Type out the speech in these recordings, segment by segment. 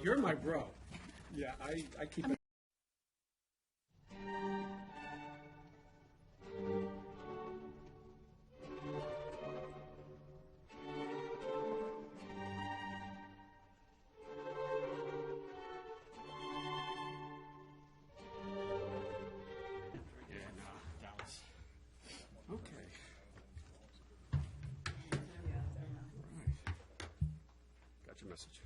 You're my bro. Yeah, I keep it. Okay. Got your message.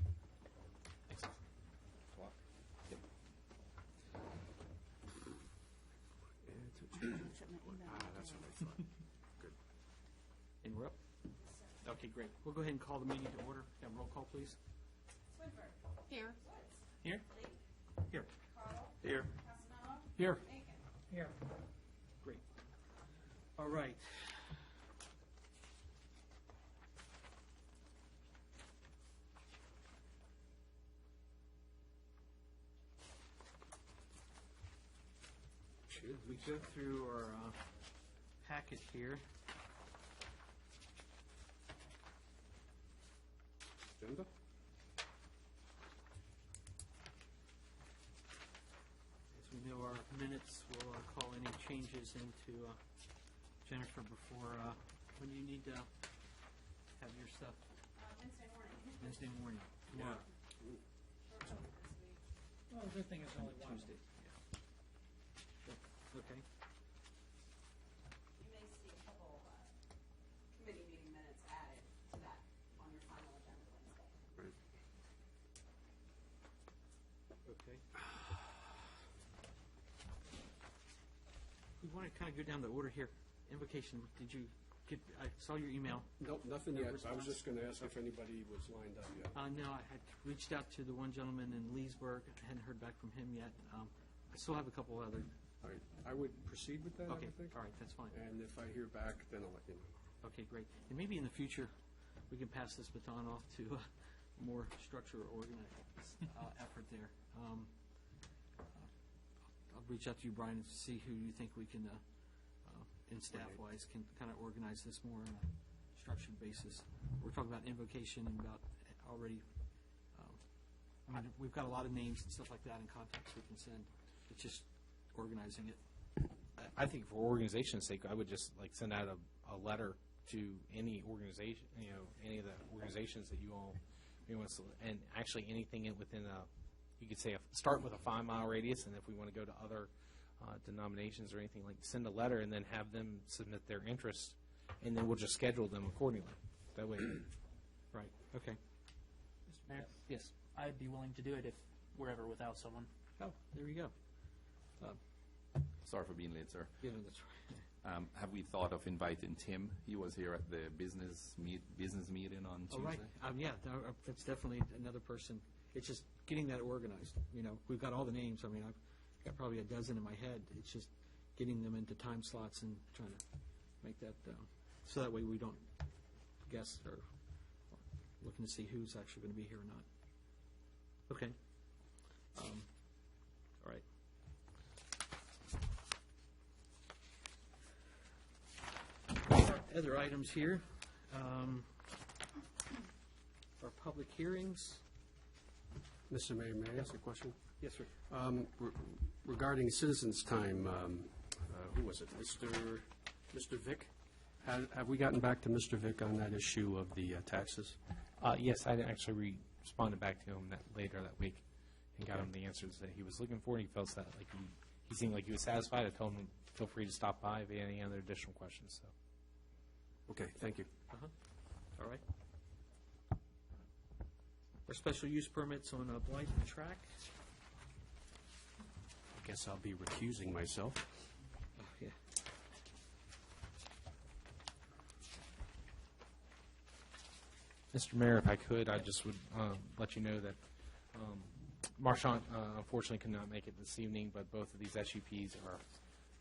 That's what I thought. Good. And we're up? Okay, great. We'll go ahead and call the meeting to order. Have a roll call, please. Swinford. Here. Woods. Here? Lee. Here. Carl. Here. Casanova. Here. Aiken. Here. Great. All right. Cheers. We go through our packet here. Agenda? As we know our minutes, we'll call any changes into Jennifer before, when do you need to have your stuff? Wednesday morning. Wednesday morning, tomorrow. Short shoulder this week. Well, the good thing is only Tuesday. Yeah. Okay. You may see a couple committee meeting minutes added to that on your final agenda Wednesday. Right. Okay. We want to kind of go down the order here. Invocation, did you get, I saw your email. Nope, nothing No yet. I was response? just going to ask if anybody was lined up yet. No, I had reached out to the one gentleman in Leesburg. I hadn't heard back from him yet. I still have a couple other. All right. I would proceed with that, Okay, I think. all right, that's fine. And if I hear back, then I'll let you know. Okay, great. And maybe in the future, we can pass this baton off to more structure or organized effort there. I'll reach out to you, Brian, and see who you think we can, and staff-wise, can kind of organize this more on a structured basis. We're talking about invocation and about already, I mean, we've got a lot of names and stuff like that and contacts we can send. It's just organizing it. I think for organization's sake, I would just like send out a letter to any organization, any of the organizations that you all, and actually anything within you could say start with a 5-mile radius, and if we want to go to other denominations or anything, like send a letter and then have them submit their interest, and then we'll just schedule them accordingly. That way, Right, okay. Mr. Mayor, Yes. I'd be willing to do it if we're ever without someone. Oh, there you go. Sorry for being late, sir. Yeah, that's right. Have we thought of inviting Tim? He was here at the business meeting on Oh, Tuesday. right. Yeah, that's definitely another person. It's just getting that organized. We've got all the names. I mean, I've got probably a dozen in my head. It's just getting them into time slots and trying to make that, so that way we don't guess or looking to see who's actually going to be here or not. Okay. All right. Other items here. Our public hearings. Mr. Mayor, may I ask a question? Yes, sir. Regarding citizens' time, who was it, Mr. Vick? Have we gotten back to Mr. Vick on that issue of the taxes? yes, I actually responded back to him later that week and got him the answers that he was looking for. He felt that like he seemed like he was satisfied. I told him feel free to stop by if he had any other additional questions. So. Okay, thank you. All right. Our special use permits on Blythe Track. I guess I'll be recusing myself. Oh, yeah. Mr. Mayor, if I could, I just would let you know that Marchant unfortunately could not make it this evening, but both of these SUPs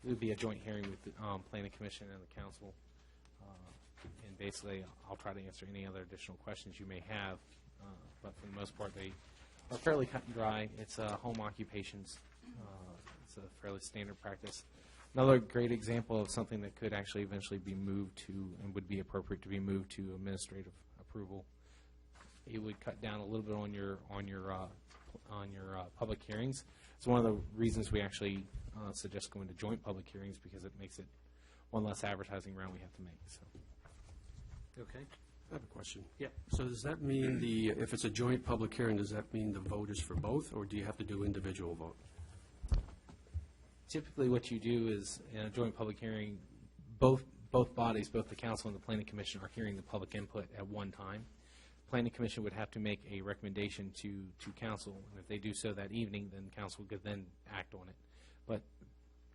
it would be a joint hearing with the Planning Commission and the Council. And basically, I'll try to answer any other additional questions you may have. But for the most part, they are fairly cut and dry. It's home occupations. It's a fairly standard practice. Another great example of something that could actually eventually be moved to and would be appropriate to be moved to administrative approval. It would cut down a little bit on your public hearings. It's one of the reasons we actually suggest going to joint public hearings, because it makes it one less advertising round we have to make. So. Okay. I have a question. Yeah. So does that mean if it's a joint public hearing, does that mean the vote is for both, or do you have to do individual vote? Typically, what you do is, in a joint public hearing, both bodies, both the council and the planning commission, are hearing the public input at one time. Planning commission would have to make a recommendation to council, and if they do so that evening, then council could then act on it. But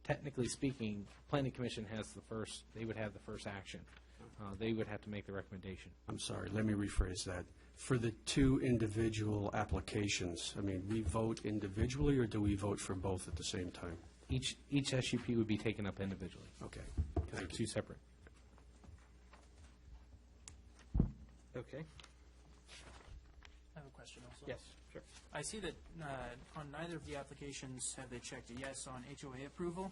technically speaking, planning commission has they would have the first action. They would have to make the recommendation. I'm sorry, let me rephrase that. For the two individual applications, I mean, we vote individually, or do we vote for both at the same time? Each SUP would be taken up individually. Okay. They're two separate. Okay. I have a question also. Yes, sure. I see that on neither of the applications have they checked a yes on HOA approval.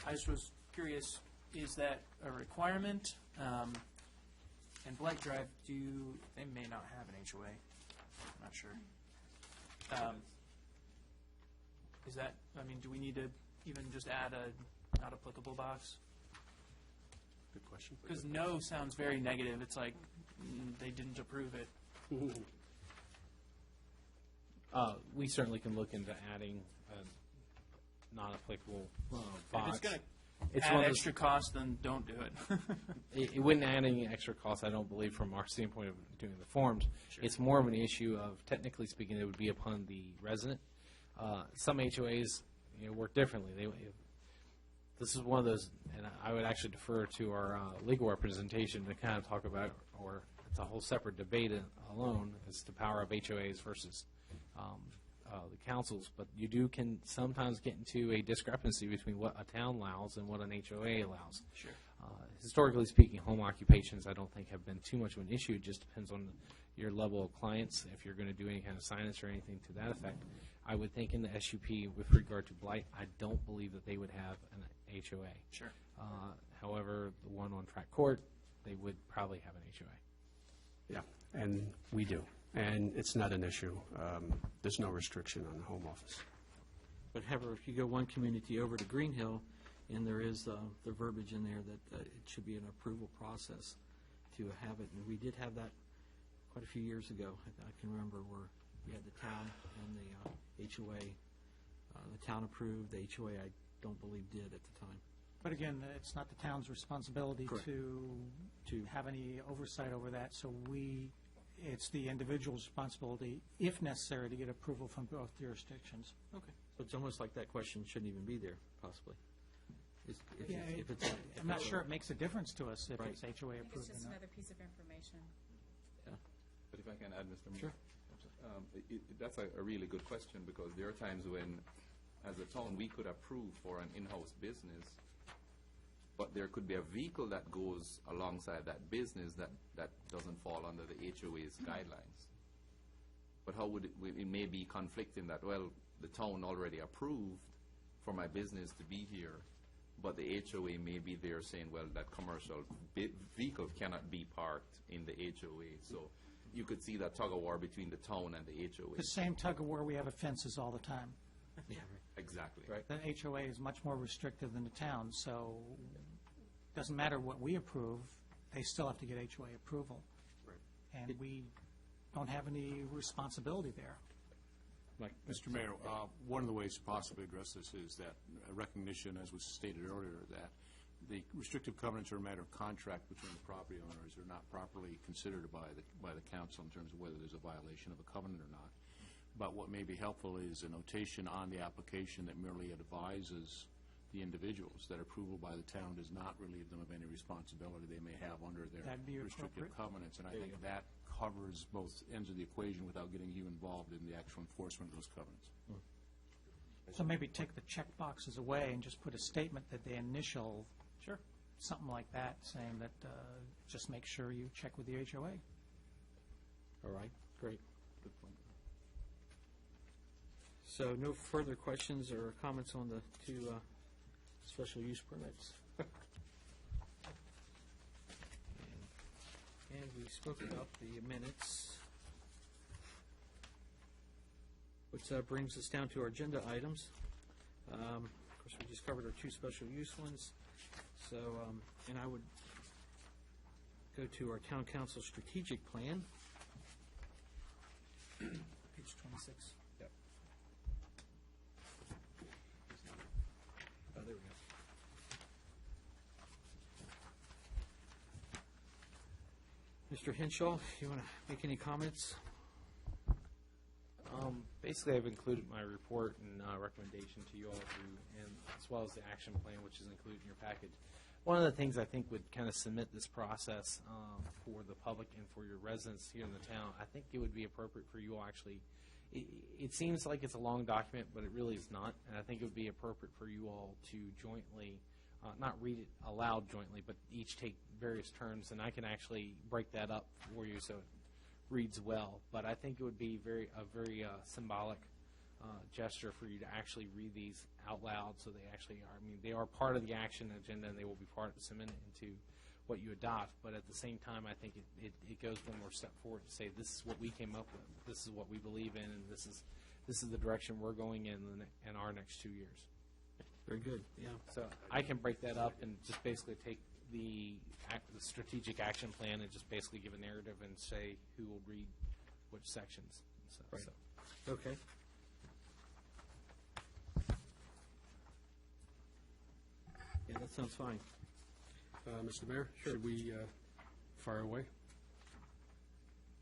I just was curious, is that a requirement? And Blight Drive, they may not have an HOA. I'm not sure. Is that, do we need to even just add a not applicable box? Good question. Because no sounds very negative. It's like they didn't approve it. We certainly can look into adding a non-applicable If box. it's going It's to one add of those- extra cost, then don't do it. It wouldn't add any extra cost, I don't believe, from our standpoint of doing the forms. Sure. It's more of an issue of, technically speaking, it would be upon the resident. Some HOAs, work differently. This is one of those, and I would actually defer to our legal representation to kind of talk about, or it's a whole separate debate alone, as the power of HOAs versus the councils. But you can sometimes get into a discrepancy between what a town allows and what an HOA allows. Sure. Historically speaking, home occupations I don't think have been too much of an issue. It just depends on your level of clients, if you're going to do any kind of signage or anything to that effect. I would think in the SUP, with regard to blight, I don't believe that they would have an HOA. Sure. However, the one on Track Court, they would probably have an HOA. Yeah, and we do. And it's not an issue. There's no restriction on the home office. But however, if you go one community over to Green Hill, and there is the verbiage in there that it should be an approval process to have it. And we did have that quite a few years ago. I can remember where we had the town and the HOA. The town approved, the HOA I don't believe did at the time. But again, it's not the town's responsibility Correct. to have any oversight over that, so it's the individual's responsibility, if necessary, to get approval from both jurisdictions. Okay. So it's almost like that question shouldn't even be there, possibly. I'm not sure it makes a difference to us if Right. it's HOA I think it's approved or just not. another piece of information. But if I can add, Mr. Mayor? Sure. That's a really good question, because there are times when, as a town, we could approve for an in-house business, but there could be a vehicle that goes alongside that business that doesn't fall under the HOA's guidelines. But how would it may be conflicting that, well, the town already approved for my business to be here, but the HOA may be there saying, well, that commercial vehicle cannot be parked in the HOA. So you could see that tug of war between the town and the HOA. The same tug of war we have at fences all the time. Exactly. Right. The HOA is much more restrictive than the town, so it doesn't matter what we approve, they still have to get HOA approval. Right. And we don't have any responsibility there. Mike? Mr. Mayor, one of the ways to possibly address this is that a recognition, as was stated earlier, that the restrictive covenants are a matter of contract between the property owners. They're not properly considered by the council in terms of whether there's a violation of a covenant or not. But what may be helpful is a notation on the application that merely advises the individuals that approval by the town does not relieve them of any responsibility they may have under their That'd be restrictive appropriate. covenants. And I think that covers both ends of the equation without getting you involved in the actual enforcement of those covenants. So maybe take the check boxes away and just put a statement that they initial, something like that, saying that just make sure you check with the HOA. All right, great. So no further questions or comments on the two special use permits? And we spoke about the minutes. Which brings us down to our agenda items. Of course, we just covered our two special use ones. So, and I would go to our town council strategic plan. Page 26. Oh, there we go. Mr. Henshaw, you want to make any comments? Basically, I've included my report and recommendation to you all, and as well as the action plan, which is included in your package. One of the things I think would kind of cement this process for the public and for your residents here in the town, I think it would be appropriate for you all actually. It seems like it's a long document, but it really is not, and I think it would be appropriate for you all to jointly, not read it aloud jointly, but each take various turns, and I can actually break that up for you so it reads well. But I think it would be a very symbolic gesture for you to actually read these out loud, so they actually are. I mean, they are part of the action agenda, and they will be part of cemented into what you adopt. But at the same time, I think it goes one more step forward to say this is what we came up with, this is what we believe in, and this is the direction we're going in our next 2 years. Very good, yeah. So I can break that up and just basically take the strategic action plan and just basically give a narrative and say who will read which sections. So, Right. Okay. Yeah, that sounds fine. Mr. Mayor, should we fire away?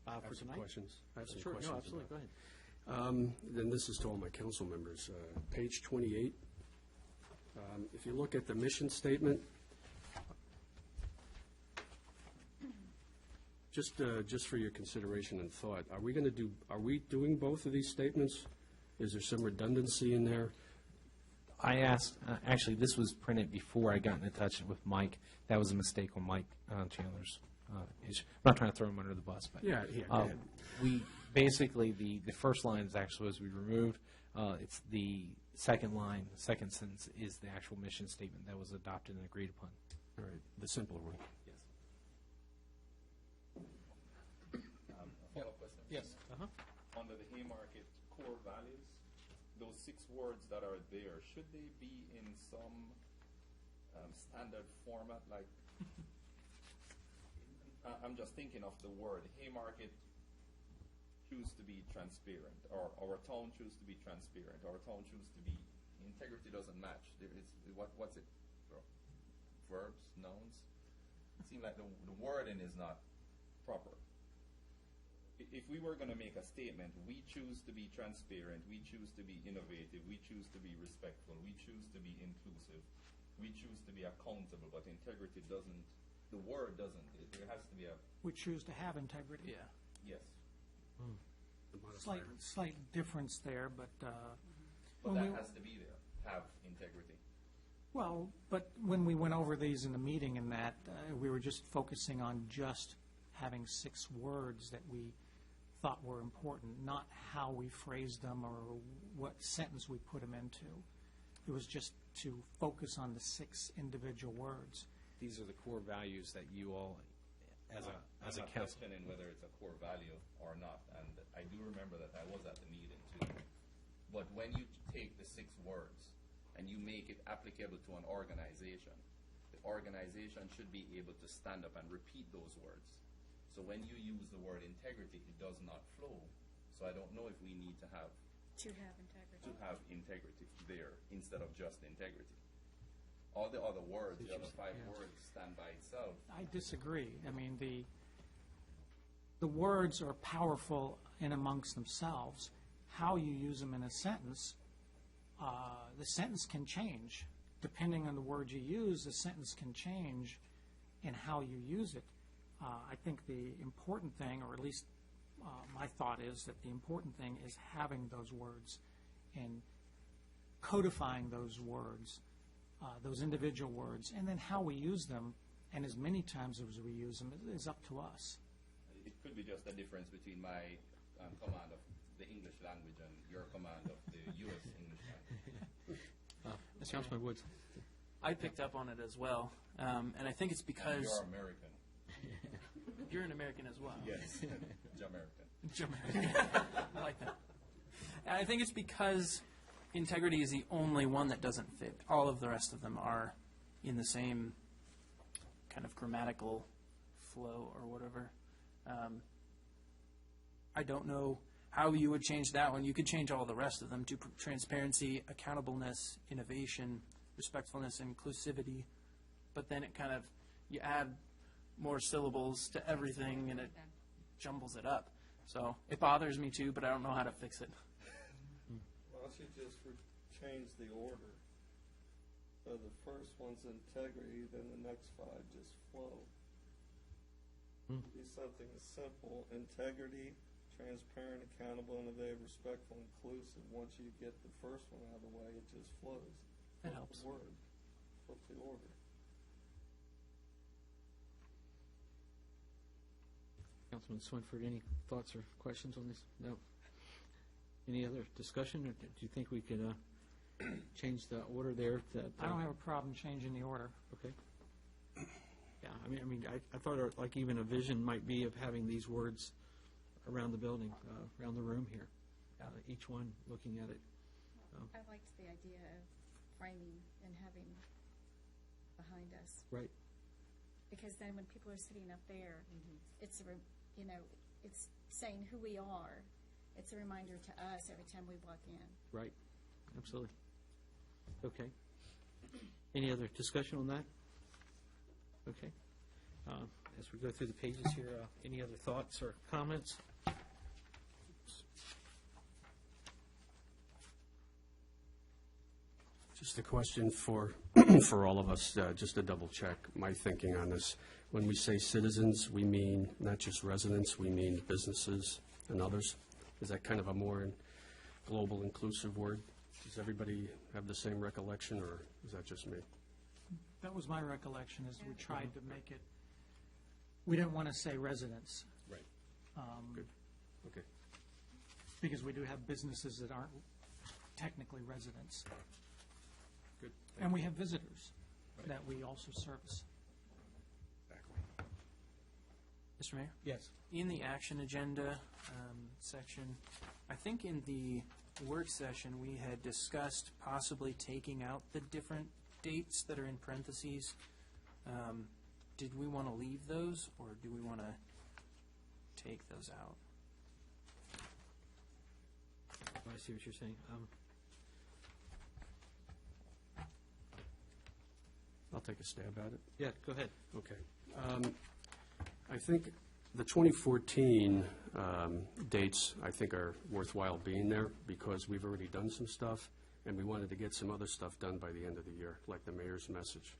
For I have some tonight? questions. I have some Sure, questions. no, absolutely, go about- ahead. Then this is to all my council members. Page 28, if you look at the mission statement, just for your consideration and thought, are we doing both of these statements? Is there some redundancy in there? I asked, actually, this was printed before I got in touch with Mike. That was a mistake on Mike Chandler's issue. I'm not trying to throw him under the bus, but Yeah, go ahead. we basically, the first line is actually was we removed. It's the second line, the second sentence is the actual mission statement that was adopted and agreed upon. All right, the simpler one. Yes. Follow-up question. Yes. Uh-huh. Under the Haymarket core values, those 6 words that are there, should they be in some standard format? Like, I'm just thinking of the word Haymarket choose to be transparent, or our town choose to be transparent, our town choose to be, integrity doesn't match. There is, what's it? Verbs, nouns? It seems like the wording is not proper. If we were going to make a statement, we choose to be transparent, we choose to be innovative, we choose to be respectful, we choose to be inclusive, we choose to be accountable, but integrity doesn't, the word doesn't. There has to be a, We choose to have integrity. Yeah. yes. Slight difference there, but But when that we- has to be there, have integrity. Well, but when we went over these in the meeting and that, we were just focusing on just having 6 words that we thought were important, not how we phrased them or what sentence we put them into. It was just to focus on the 6 individual words. These are the core values that you all, as a I'm not council. questioning whether it's a core value or not, and I do remember that I was at the meeting too. But when you take the 6 words and you make it applicable to an organization, the organization should be able to stand up and repeat those words. So when you use the word integrity, it does not flow. So I don't know if we need to have integrity there instead of just integrity. All the other words, the other 5 words stand by itself. I disagree. I mean, the words are powerful in amongst themselves. How you use them in a sentence, the sentence can change. Depending on the word you use, the sentence can change in how you use it. I think the important thing, or at least my thought is that the important thing is having those words and codifying those words, those individual words, and then how we use them, and as many times as we use them, is up to us. It could be just a difference between my command of the English language and your command of the U.S. English language. Councilman Woods. I picked up on it as well, and I think it's because You're American. you're an American as well. Yes, Jamaican. Jamaican. I like that. I think it's because integrity is the only one that doesn't fit. All of the rest of them are in the same kind of grammatical flow or whatever. I don't know how you would change that one. You could change all the rest of them to transparency, accountableness, innovation, respectfulness, inclusivity. But then it kind of, you add more syllables to everything and it jumbles it up. So it bothers me too, but I don't know how to fix it. Why don't you just change the order? So the first one's integrity, then the next 5 just flow. Be something simple: integrity, transparent, accountable, innovative, respectful, inclusive. Once you get the first one out of the way, it just flows. That Flip helps. the word. Flip the order. Councilman Swinford, any thoughts or questions on this? No. Any other discussion, or do you think we could change the order there? I don't have a problem changing the order. Okay. Yeah, I thought like even a vision might be of having these words around the building, around the room here, each one looking at it. I liked the idea of framing and having behind us, Right. because then when people are sitting up there, it's it's saying who we are. It's a reminder to us every time we walk in. Right. Absolutely. Okay. Any other discussion on that? Okay. As we go through the pages here, any other thoughts or comments? Just a question for, for all of us, just to double check my thinking on this. When we say citizens, we mean not just residents, we mean businesses and others? Is that kind of a more global, inclusive word? Does everybody have the same recollection, or is that just me? That was my recollection, is we tried to make it, we didn't want to say residents, Right. Good. Okay. because we do have businesses that aren't technically residents. Good. And we have visitors that we also service. Mr. Mayor? Yes. In the action agenda section, I think in the work session, we had discussed possibly taking out the different dates that are in parentheses. Did we want to leave those, or do we want to take those out? I see what you're saying. I'll take a stab at it. Yeah, go ahead. Okay. I think the 2014 dates, I think, are worthwhile being there because we've already done some stuff, and we wanted to get some other stuff done by the end of the year, like the mayor's message.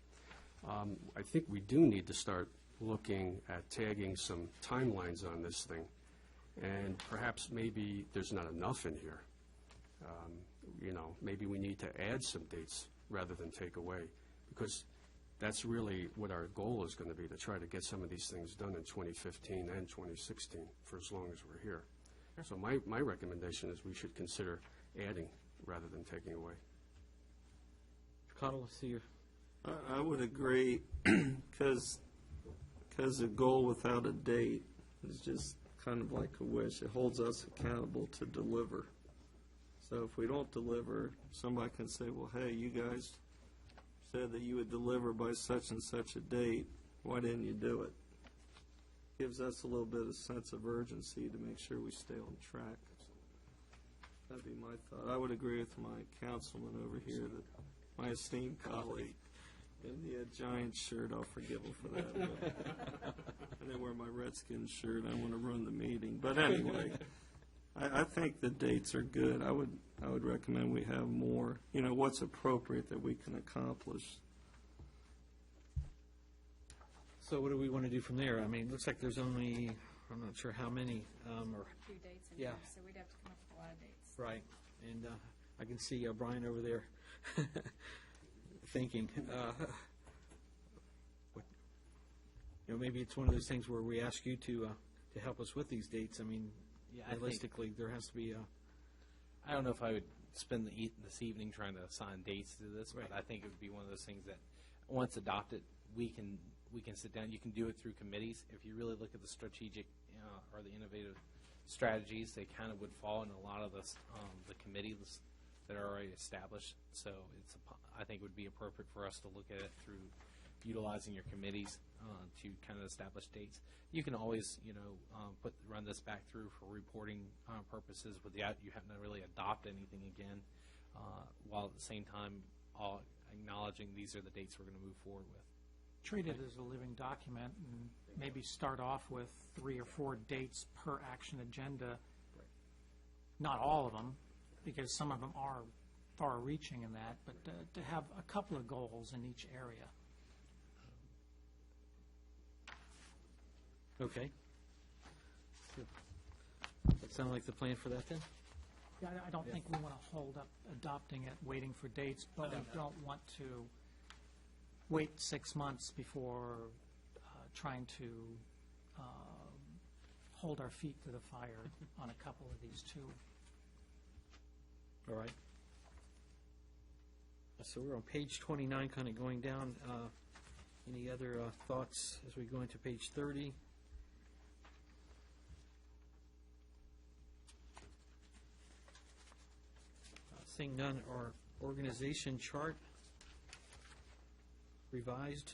I think we do need to start looking at tagging some timelines on this thing, and perhaps maybe there's not enough in here. Maybe we need to add some dates rather than take away, because that's really what our goal is going to be, to try to get some of these things done in 2015 and 2016 for as long as we're here. So my recommendation is we should consider adding rather than taking away. Cottle, I see you. I would agree, because a goal without a date is just kind of like a wish. It holds us accountable to deliver. So if we don't deliver, somebody can say, well, hey, you guys said that you would deliver by such and such a date. Why didn't you do it? Gives us a little bit of sense of urgency to make sure we stay on track. That'd be my thought. I would agree with my councilman over here, that my esteemed colleague in the giant shirt, I'll forgive him for that. I didn't wear my Redskins shirt. I want to run the meeting. But anyway, I think the dates are good. I would recommend we have more, what's appropriate that we can accomplish. So what do we want to do from there? I mean, it looks like there's only, I'm not sure how many, or, A few dates in Yeah. there, so we'd have to come up with a lot of dates. right. And I can see Brian over there thinking, maybe it's one of those things where we ask you to help us with these dates. I mean, Yeah, I think- realistically, there has to be a, I don't know if I would spend this evening trying to assign dates to this, Right. but I think it would be one of those things that, once adopted, we can sit down. You can do it through committees. If you really look at the strategic or the innovative strategies. They kind of would fall in a lot of the committees that are already established. So I think it would be appropriate for us to look at it through utilizing your committees to kind of establish dates. You can always, run this back through for reporting purposes without you having to really adopt anything again, while at the same time all acknowledging these are the dates we're going to move forward with. Treat it as a living document and maybe start off with 3 or 4 dates per action agenda. Not all of them, because some of them are far-reaching in that, but to have a couple of goals in each area. Okay. That sound like the plan for that then? Yeah, I don't think we want to hold up adopting it, waiting for dates, but we don't want to wait 6 months before trying to hold our feet to the fire on a couple of these too. All right. So we're on page 29, kind of going down. Any other thoughts as we go into page 30? Seeing none, our organization chart revised.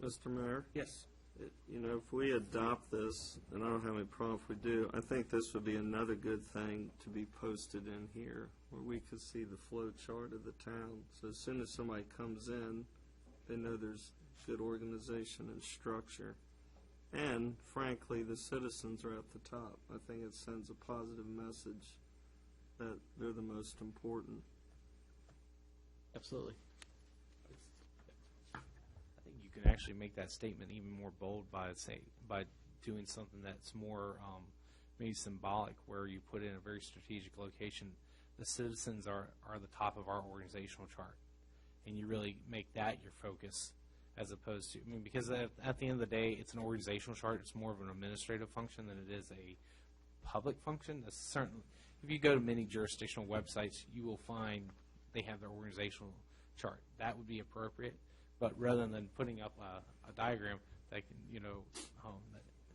Mr. Mayor? Yes. If we adopt this, and I don't have any problem if we do, I think this would be another good thing to be posted in here, where we could see the flow chart of the town. So as soon as somebody comes in, they know there's good organization and structure. And frankly, the citizens are at the top. I think it sends a positive message that they're the most important. Absolutely. I think you can actually make that statement even more bold by doing something that's more maybe symbolic, where you put in a very strategic location. The citizens are the top of our organizational chart, and you really make that your focus, as opposed to, because at the end of the day, it's an organizational chart. It's more of an administrative function than it is a public function. That's certainly, if you go to many jurisdictional websites, you will find they have their organizational chart. That would be appropriate, but rather than putting up a diagram that can,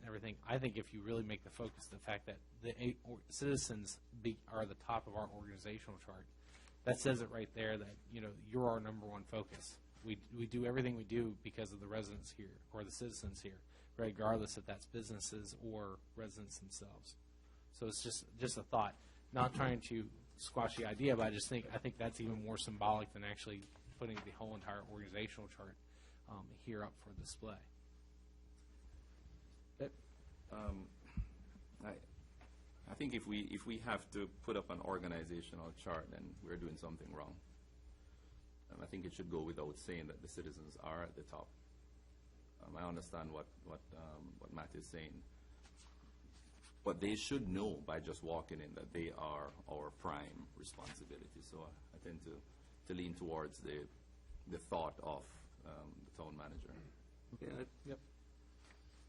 everything, I think if you really make the focus the fact that the citizens are the top of our organizational chart, that says it right there that, you're our number one focus. We do everything we do because of the residents here or the citizens here, regardless if that's businesses or residents themselves. So it's just a thought, not trying to squash the idea, but I think that's even more symbolic than actually putting the whole entire organizational chart here up for display. I think if we have to put up an organizational chart, then we're doing something wrong. I think it should go without saying that the citizens are at the top. I understand what Matt is saying, but they should know by just walking in that they are our prime responsibility. So I tend to lean towards the thought of the town manager. Yeah, Yep.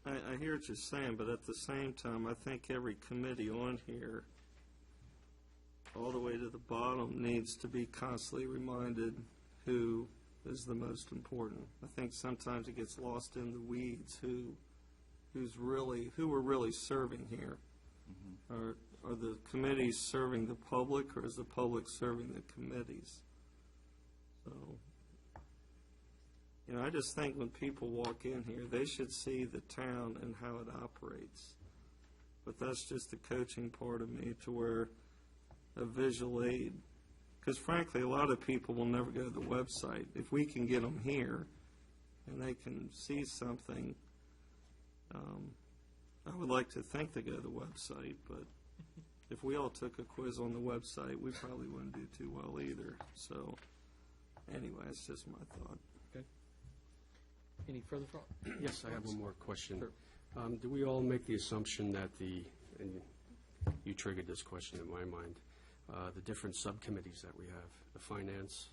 I hear what you're saying, but at the same time, I think every committee on here, all the way to the bottom, needs to be constantly reminded who is the most important. I think sometimes it gets lost in the weeds who we're really serving here. Mm-hmm. Are the committees serving the public, or is the public serving the committees? So, I just think when people walk in here, they should see the town and how it operates. But that's just the coaching part of me, to where a visual aid, because frankly, a lot of people will never go to the website. If we can get them here and they can see something, I would like to think they go to the website, but if we all took a quiz on the website, we probably wouldn't do too well either. So anyway, it's just my thought. Okay. Any further thought? Yes, I have one more question. Sure. Do we all make the assumption that and you triggered this question in my mind, the different subcommittees that we have, the finance,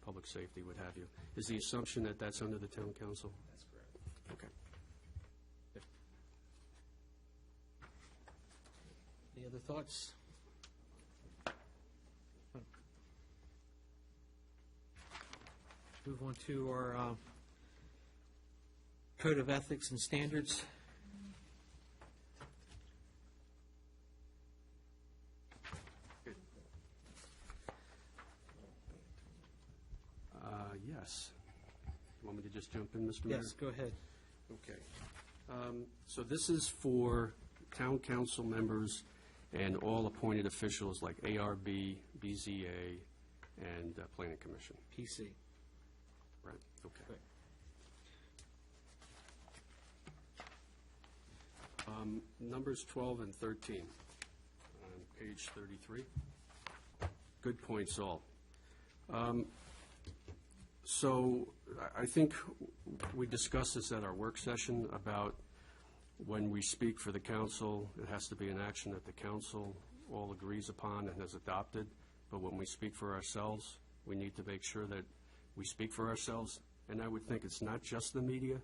public safety, what have you, is the assumption that that's under the town council? That's correct. Okay. Any other thoughts? Move on to our Code of Ethics and Standards. yes. You want me to just jump in, Mr. Mayor? Yes, go ahead. Okay. So this is for town council members and all appointed officials like ARB, BZA, and Planning Commission. PC. Right, okay. Right. Numbers 12 and 13, on page 33. Good points all. So I think we discussed this at our work session about when we speak for the council, it has to be an action that the council all agrees upon and has adopted. But when we speak for ourselves, we need to make sure that we speak for ourselves. And I would think it's not just the media,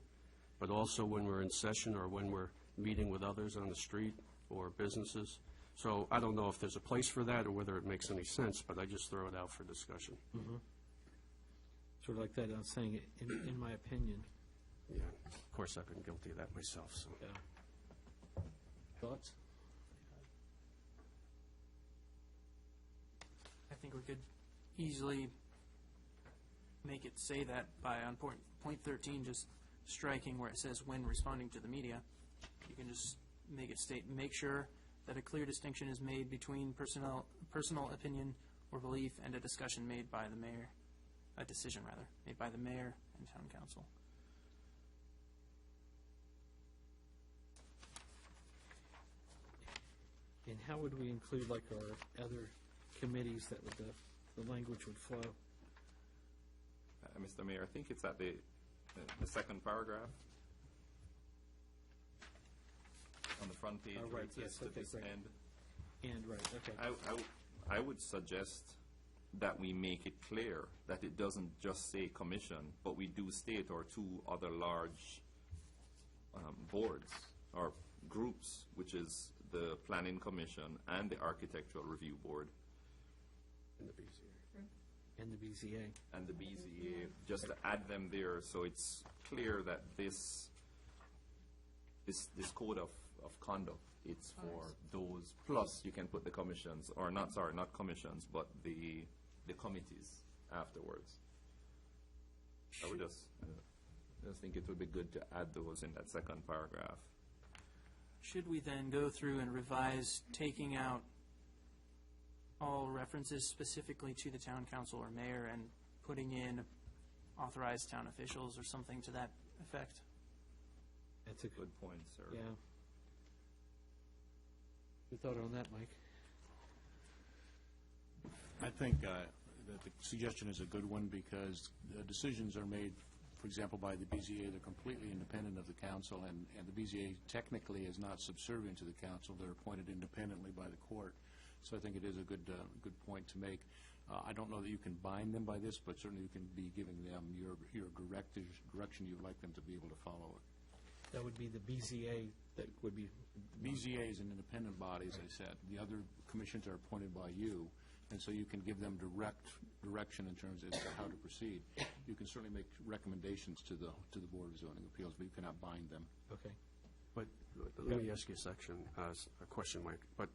but also when we're in session or when we're meeting with others on the street or businesses. So I don't know if there's a place for that or whether it makes any sense, but I just throw it out for discussion. Sort of like that, I was saying, in my opinion. Yeah, of course, I've been guilty of that myself, so. Yeah. Thoughts? I think we could easily make it say that by on point 13, just striking where it says when responding to the media. You can just make it state, make sure that a clear distinction is made between personal opinion or belief and a discussion made by the mayor, a decision rather, made by the mayor and town council. And how would we include like our other committees that would, the language would flow? Mr. Mayor, I think it's at the second paragraph on the front page. Oh, where right, it says yes, to okay, this great. end. And, right, okay. I would suggest that we make it clear that it doesn't just say commission, but we do state our two other large boards or groups, which is the Planning Commission and the Architectural Review Board. And the BZA. And the BZA, just to add them there, so it's clear that this code of conduct, it's for those, plus you can put the commissions, or not commissions, but the committees afterwards. I would just think it would be good to add those in that second paragraph. Should we then go through and revise, taking out all references specifically to the town council or mayor and putting in authorized town officials or something to that effect? That's a good point, sir. Yeah. Your thought on that, Mike? I think that the suggestion is a good one because decisions are made, for example, by the BZA. They're completely independent of the council, and the BZA technically is not subservient to the council. They're appointed independently by the court. So I think it is a good point to make. I don't know that you can bind them by this, but certainly you can be giving them your direction you'd like them to be able to follow it. That would be the BZA that would be... BZA is an independent body, as I said. The other commissions are appointed by you, and so you can give them direction in terms of how to proceed. You can certainly make recommendations to the Board of Zoning Appeals, but you cannot bind them. Okay. But let me ask you a question, Mike. But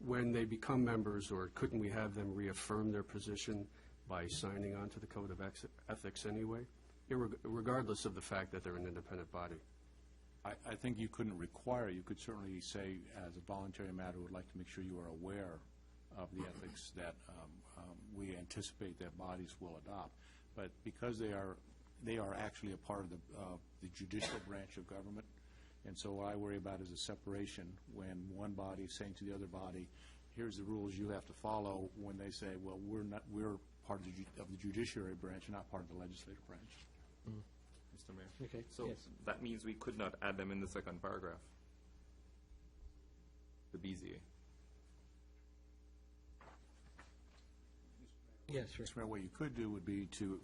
when they become members, or couldn't we have them reaffirm their position by signing on to the Code of Ethics anyway, regardless of the fact that they're an independent body? I think you couldn't require. You could certainly say, as a voluntary matter, would like to make sure you are aware of the ethics that we anticipate that bodies will adopt. But because they are actually a part of the judicial branch of government, and so what I worry about is a separation when one body is saying to the other body, here's the rules you have to follow, when they say, well, we're part of the judiciary branch and not part of the legislative branch. Mr. Mayor. Okay, So yes. that means we could not add them in the second paragraph, the BZA. Yes, sure. Mr. Mayor, what you could do would be to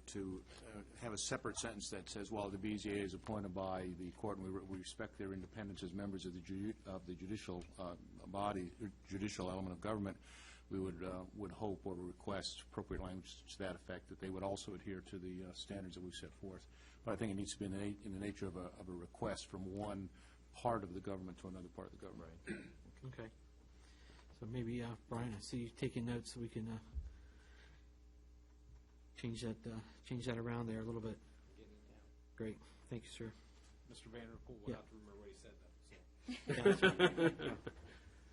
have a separate sentence that says, while the BZA is appointed by the court and we respect their independence as members of the judicial body, judicial element of government, we would hope or request appropriate language to that effect, that they would also adhere to the standards that we've set forth. But I think it needs to be in the nature of a request from one part of the government to another part of the government. Okay. So maybe, Brian, I see you taking notes so we can change that around there a little bit. Great, thank you, sir. Mr. Vanderpool will Yeah. have to remember what he said, though, so.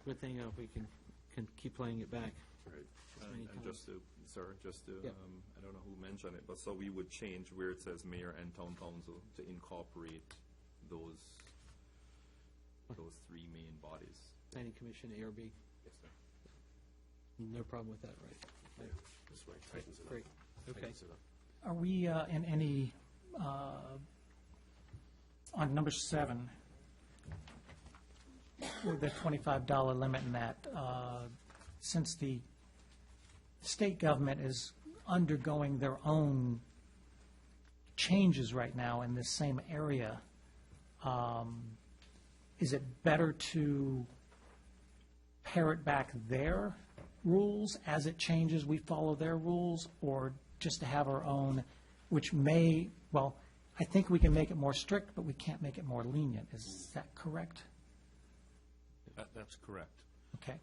Good thing we can keep playing it back. Right. many And just to, sir, just to, Yeah. I don't know who mentioned it, but so we would change where it says mayor and town council to incorporate those three main bodies. Planning Commission, ARB, Yes, sir. no problem with that, right? Yeah, this way tightens it up. Great, okay. Tightens it up. Are we in any, on number 7, with the $25 limit in that, since the state government is undergoing their own changes right now in this same area, is it better to parrot back their rules as it changes, we follow their rules, or just to have our own, which may, well, I think we can make it more strict, but we can't make it more lenient. Is that correct? That's correct. Okay.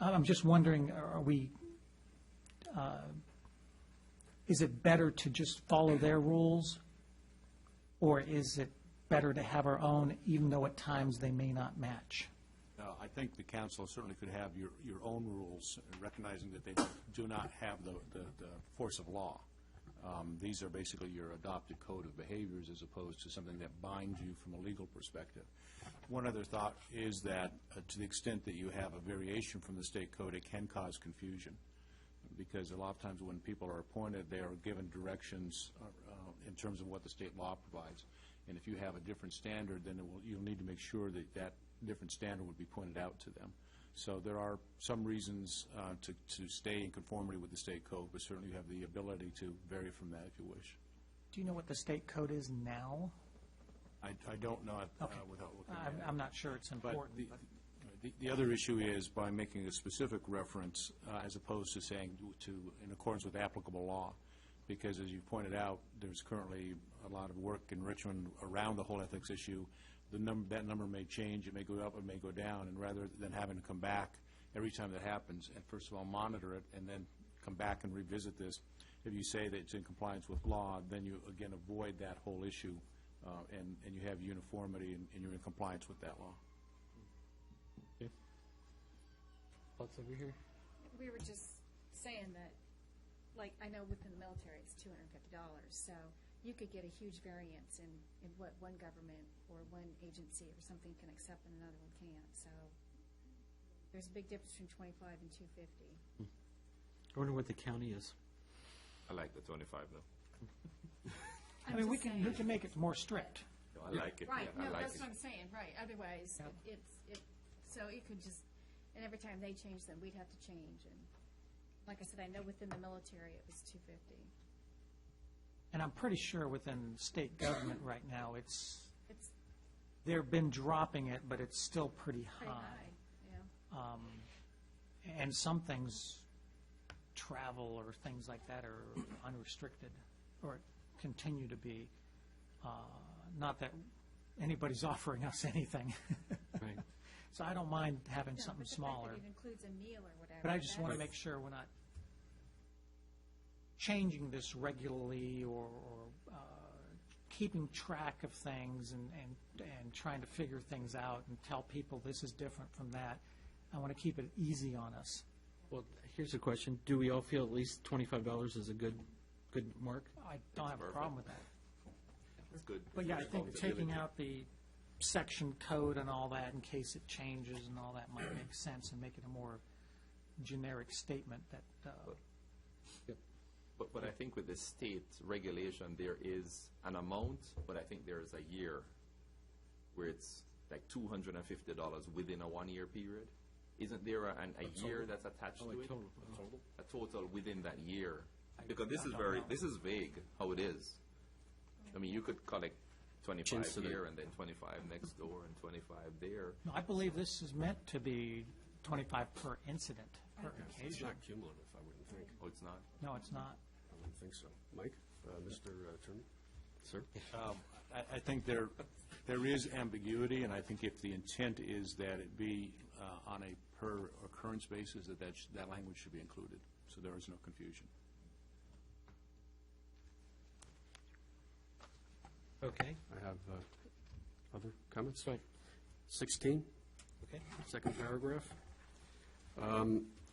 I'm just wondering, are we, is it better to just follow their rules? Or is it better to have our own, even though at times they may not match? I think the council certainly could have your own rules, recognizing that they do not have the force of law. These are basically your adopted code of behaviors as opposed to something that binds you from a legal perspective. One other thought is that to the extent that you have a variation from the state code, it can cause confusion, because a lot of times when people are appointed, they are given directions in terms of what the state law provides. And if you have a different standard, then you'll need to make sure that that different standard would be pointed out to them. So there are some reasons to stay in conformity with the state code, but certainly you have the ability to vary from that if you wish. Do you know what the state code is now? I don't know it Okay. without looking at it. I'm not sure it's But important. the other issue is by making a specific reference as opposed to saying in accordance with applicable law. Because as you pointed out, there's currently a lot of work in Richmond around the whole ethics issue. That number may change, it may go up, it may go down, and rather than having to come back every time that happens, and first of all monitor it, and then come back and revisit this, if you say that it's in compliance with law, then you again avoid that whole issue, and you have uniformity, and you're in compliance with that law. Thoughts over here? We were just saying that, like, I know within the military, it's $250, so you could get a huge variance in what one government or one agency or something can accept and another one can't, so there's a big difference between 25 and 250. I wonder what the county is. I like the 25 though. I mean, we can make it more strict. No, I like it. Right, Yeah, I no, like that's it. what I'm saying, right, otherwise, so it could just, and every time they change them, we'd have to change, and like I said, I know within the military, it was 250. And I'm pretty sure within state government right now, It's they've been dropping it, but it's still pretty pretty high. high, yeah. And some things, travel or things like that are unrestricted, or continue to be. Not that anybody's offering us anything. Right. So I don't mind having No, something but the fact smaller. that it includes a meal or whatever. But I just want to that's- make sure we're not changing this regularly or keeping track of things and trying to figure things out and tell people this is different from that. I want to keep it easy on us. Well, here's a question. Do we all feel at least $25 is a good mark? I don't have a problem with that. That's good. But yeah, I think Responsibility. taking out the section code and all that in case it changes and all that might make sense and make it a more generic statement that, But I think with the state regulation, there is an amount, but I think there is a year where it's like $250 within a 1 year period. Isn't there a year that's attached to it? A total within that year? Because this is vague how it is. I mean, you could collect 25 Incident. here and then 25 next door and 25 there. no, I believe this is meant to be 25 per incident, per It's occasion. not cumulative, I wouldn't think. Oh, it's not? No, it's not. I wouldn't think so. Mike, Mr. Attorney? Sir? I think there is ambiguity, and I think if the intent is that it be on a per occurrence basis, that language should be included, so there is no confusion. Okay, I have other comments? so, 16, okay. second paragraph.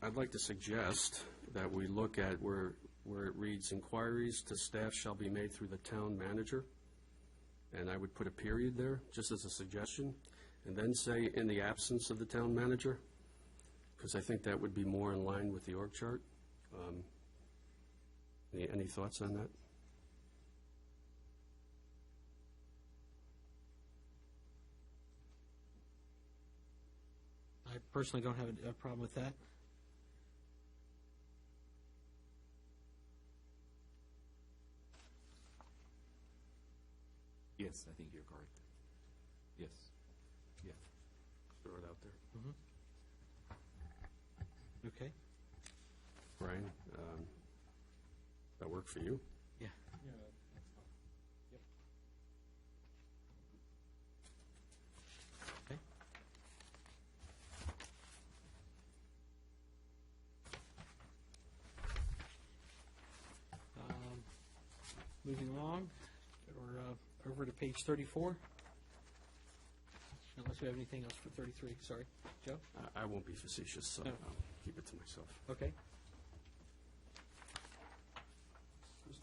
I'd like to suggest that we look at where it reads, "Inquiries to staff shall be made through the town manager." And I would put a period there, just as a suggestion, and then say, "in the absence of the town manager," because I think that would be more in line with the org chart. Any thoughts on that? I personally don't have a problem with that. Yes, I think you're correct. Yes. Yeah. Throw it out there. Okay. Brian, that work for you? Yeah. Okay. Moving along, we're over to page 34. Unless we have anything else for 33, sorry. Joe? I won't be facetious, so No. I'll keep it to myself. Okay.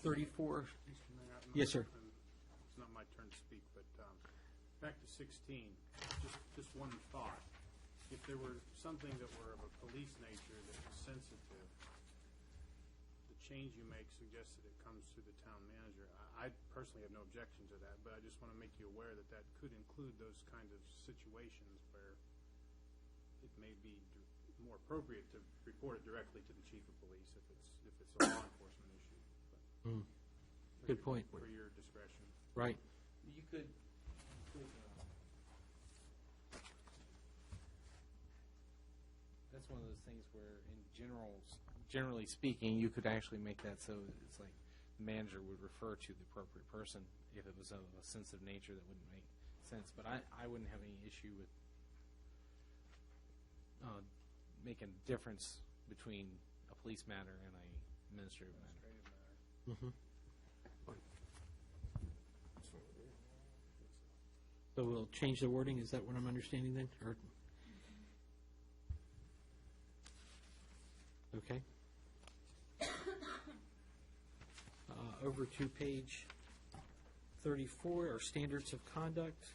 34, Mr. Mayor, Yes, sir. It's not my turn to speak, but back to 16, just one thought. If there were something that were of a police nature that was sensitive, the change you make suggests that it comes through the town manager. I personally have no objection to that, but I just want to make you aware that that could include those kind of situations where it may be more appropriate to report it directly to the chief of police if it's a law enforcement issue. But Good point. For your discretion. Right. You could, that's one of those things where generally speaking, you could actually make that so it's like the manager would refer to the appropriate person if it was of a sensitive nature that wouldn't make sense. But I wouldn't have any issue with making a difference between a police matter and a administrative matter. So we'll change the wording, is that what I'm understanding then? Or okay. Over to page 34, our standards of conduct.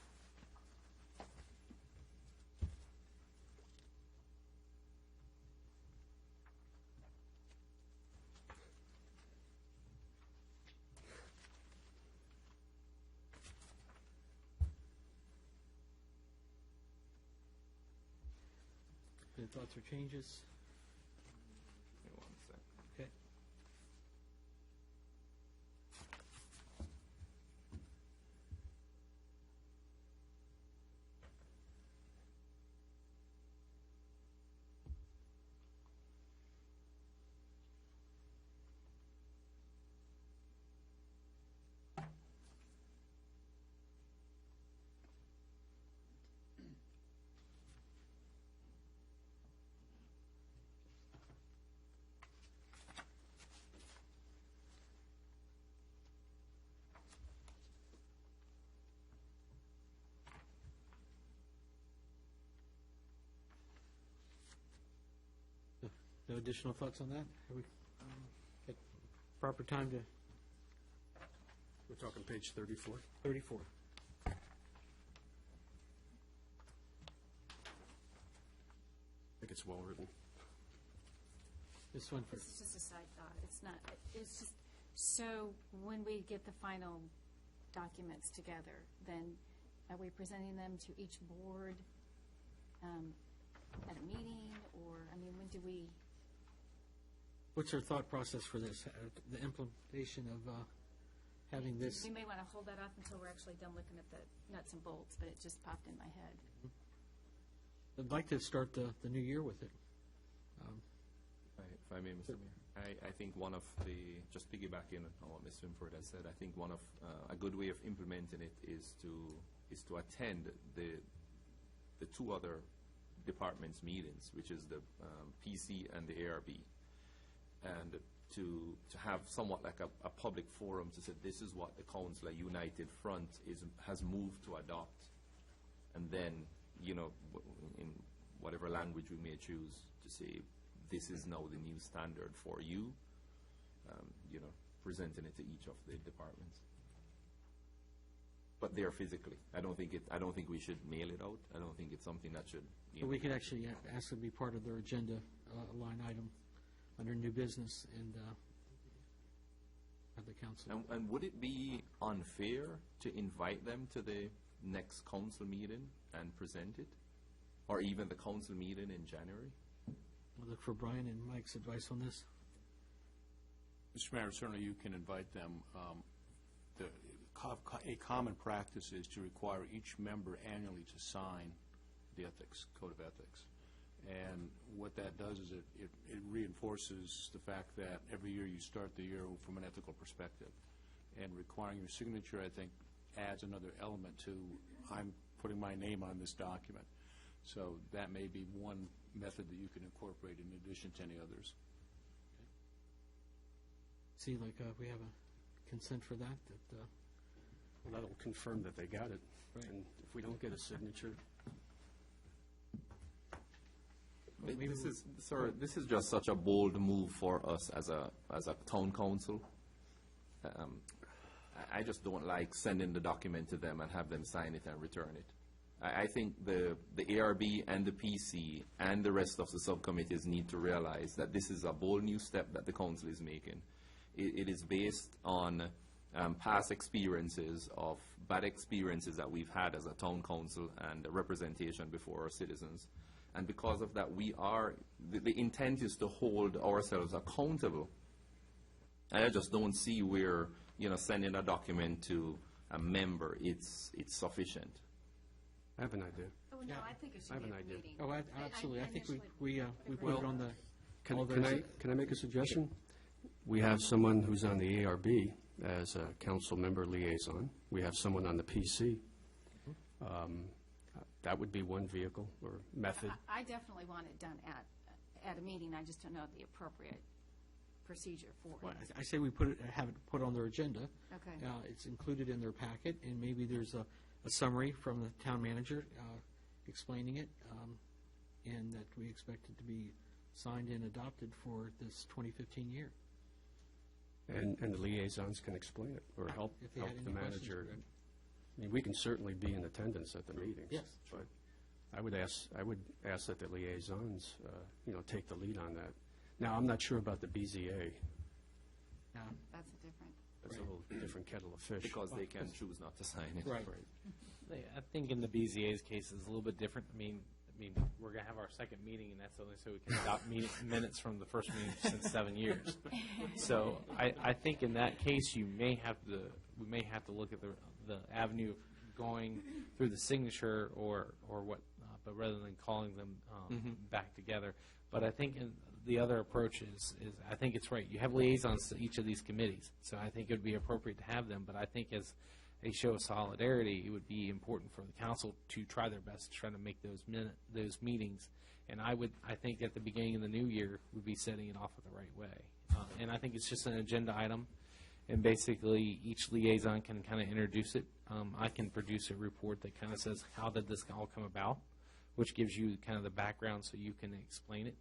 Any thoughts or changes? Give me 1 sec. Okay. No additional thoughts on that? Are we at proper time to We're talking page 34? 34? I think it's well-written. This one for, This is just a side thought. It's not, it's just, so when we get the final documents together, then are we presenting them to each board at a meeting? Or, I mean, when do we, what's our thought process for this? The implementation of having this? we may want to hold that off until we're actually done looking at the nuts and bolts, but it just popped in my head. I'd like to start the new year with it. If I may, Mr. Mayor, I think one of the, just piggybacking on what Ms. Swinford has said, I think one of, a good way of implementing it is to attend the two other departments' meetings, which is the PC and the ARB, and to have somewhat like a public forum to say this is what the Council of United Front has moved to adopt, and then, you know, in whatever language we may choose to say this is now the new standard for you, you know, presenting it to each of the departments. But there physically, I don't think we should mail it out. I don't think it's something that should. So we could actually ask it to be part of their agenda line item under new business and have the council. And would it be unfair to invite them to the next council meeting and present it? Or even the council meeting in January? We'll look for Brian and Mike's advice on this. Mr. Mayor, certainly you can invite them. A common practice is to require each member annually to sign the code of ethics. And what that does is it reinforces the fact that every year you start the year from an ethical perspective. And requiring your signature, I think, adds another element to, I'm putting my name on this document. So that may be one method that you can incorporate in addition to any others. See, like, we have a consent for that. Well, that'll confirm that they got it. Right. And if we don't get a signature, This is just such a bold move for us as a town council. I just don't like sending the document to them and have them sign it and return it. I think the ARB and the PC and the rest of the subcommittees need to realize that this is a bold new step that the council is making. It is based on past experiences of bad experiences that we've had as a town council and representation before our citizens. And because of that, the intent is to hold ourselves accountable. And I just don't see where, you know, sending a document to a member, it's sufficient. I have an idea. Oh, no, I think it I should have be an at the idea. meeting. Oh, absolutely. I think we put Well, it on the. all Can those- I make a suggestion? We have someone who's on the ARB as a council member liaison. We have someone on the PC. That would be one vehicle or method. I definitely want it done at a meeting. I just don't know the appropriate procedure for Well, it. I say we have it put on their agenda. Okay. It's included in their packet, and maybe there's a summary from the town manager explaining it, and that we expect it to be signed and adopted for this 2015 year. And the liaisons can explain it or help If they had the any questions, manager. Greg. I mean, we can certainly be in attendance at the meetings. Yes. But I would ask that the liaisons, you know, take the lead on that. Now, I'm not sure about the BZA. That's a different. That's a little different kettle of fish. Because they can choose not to sign it. Right. I think in the BZA's case, it's a little bit different. I mean, we're going to have our second meeting, and that's only so we can adopt minutes from the first meeting since 7 years. So I think in that case, we may have to look at the avenue of going through the signature or what, but rather than calling them back together. But I think the other approach is I think it's right. You have liaisons to each of these committees, so I think it would be appropriate to have them. But I think as a show of solidarity, it would be important for the council to try their best to try to make those meetings. And I think at the beginning of the new year, we'd be setting it off in the right way. And I think it's just an agenda item, and basically each liaison can kind of introduce it. I can produce a report that kind of says how did this all come about, which gives you kind of the background so you can explain it.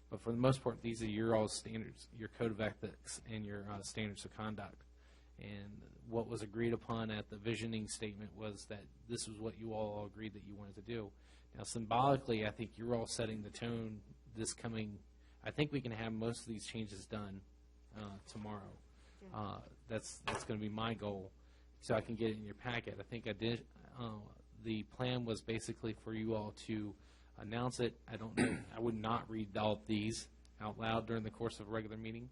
But for the most part, these are your all standards, your code of ethics and your standards of conduct. And what was agreed upon at the visioning statement was that this was what you all agreed that you wanted to do. Now, symbolically, I think you're all setting the tone this coming. I think we can have most of these changes done tomorrow. That's going to be my goal, so I can get it in your packet. I think I did. The plan was basically for you all to announce it. I don't know. I would not read all of these out loud during the course of a regular meeting.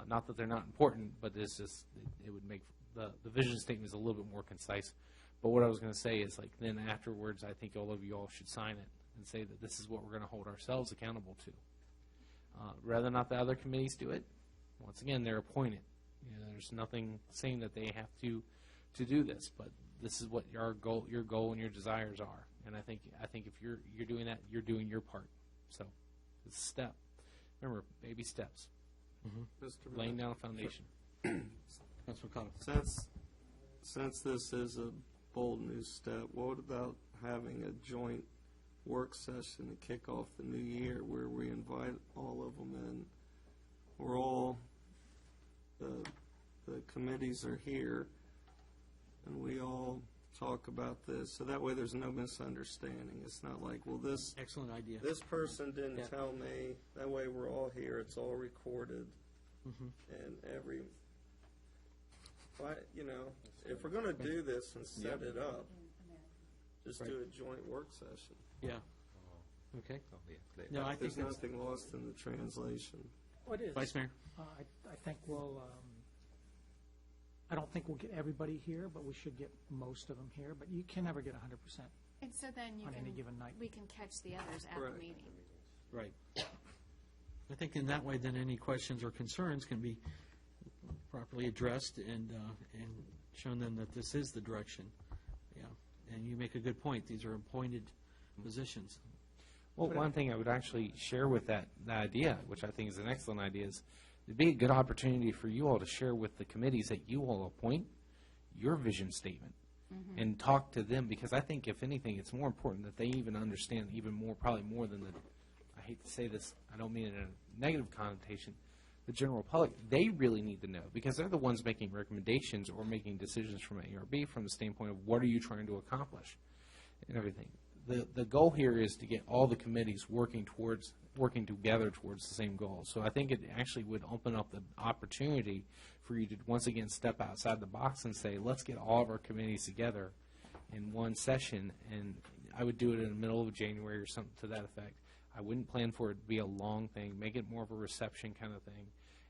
Not that they're not important, but it's just it would make the vision statement is a little bit more concise. But what I was going to say is, like, then afterwards, I think all of you all should sign it and say that this is what we're going to hold ourselves accountable to. Rather not the other committees do it. Once again, they're appointed. You know, there's nothing saying that they have to do this, but this is what your goal and your desires are. And I think if you're doing that, you're doing your part. So it's a step. Remember, baby steps. Mr. laying Mayor. down a foundation. Councilman Cottle. Since this is a bold new step, what about having a joint work session to kick off the new year where we invite all of them in? We're all, the committees are here, and we all talk about this, so that way there's no misunderstanding. It's not like, well, this Excellent idea. person didn't Yeah. tell me. That way we're all here, it's all recorded, Mhm. and if we're gonna do this and set it up, just do a joint work session. Yeah. Okay. No, I think There's that's, nothing lost in the translation. What is? Vice Mayor? I think we'll, I don't think we'll get everybody here, but we should get most of them here, but you can never get 100%. And so then you On any given night. we can catch the others at the Correct. meeting. Right. I think in that way, then any questions or concerns can be properly addressed and shown them that this is the direction. Yeah. And you make a good point. These are appointed positions. Well, one thing I would actually share with that idea, which I think is an excellent idea, is it'd be a good opportunity for you all to share with the committees that you all appoint your vision statement and talk to them, because I think, if anything, it's more important that they even understand even more, probably more than I hate to say this, I don't mean it in a negative connotation, the general public, they really need to know, because they're the ones making recommendations or making decisions from ARB from the standpoint of what are you trying to accomplish and everything. The goal here is to get all the committees working together towards the same goal. So I think it actually would open up the opportunity for you to once again step outside the box and say, let's get all of our committees together in one session, and I would do it in the middle of January or something to that effect. I wouldn't plan for it to be a long thing, make it more of a reception kind of thing,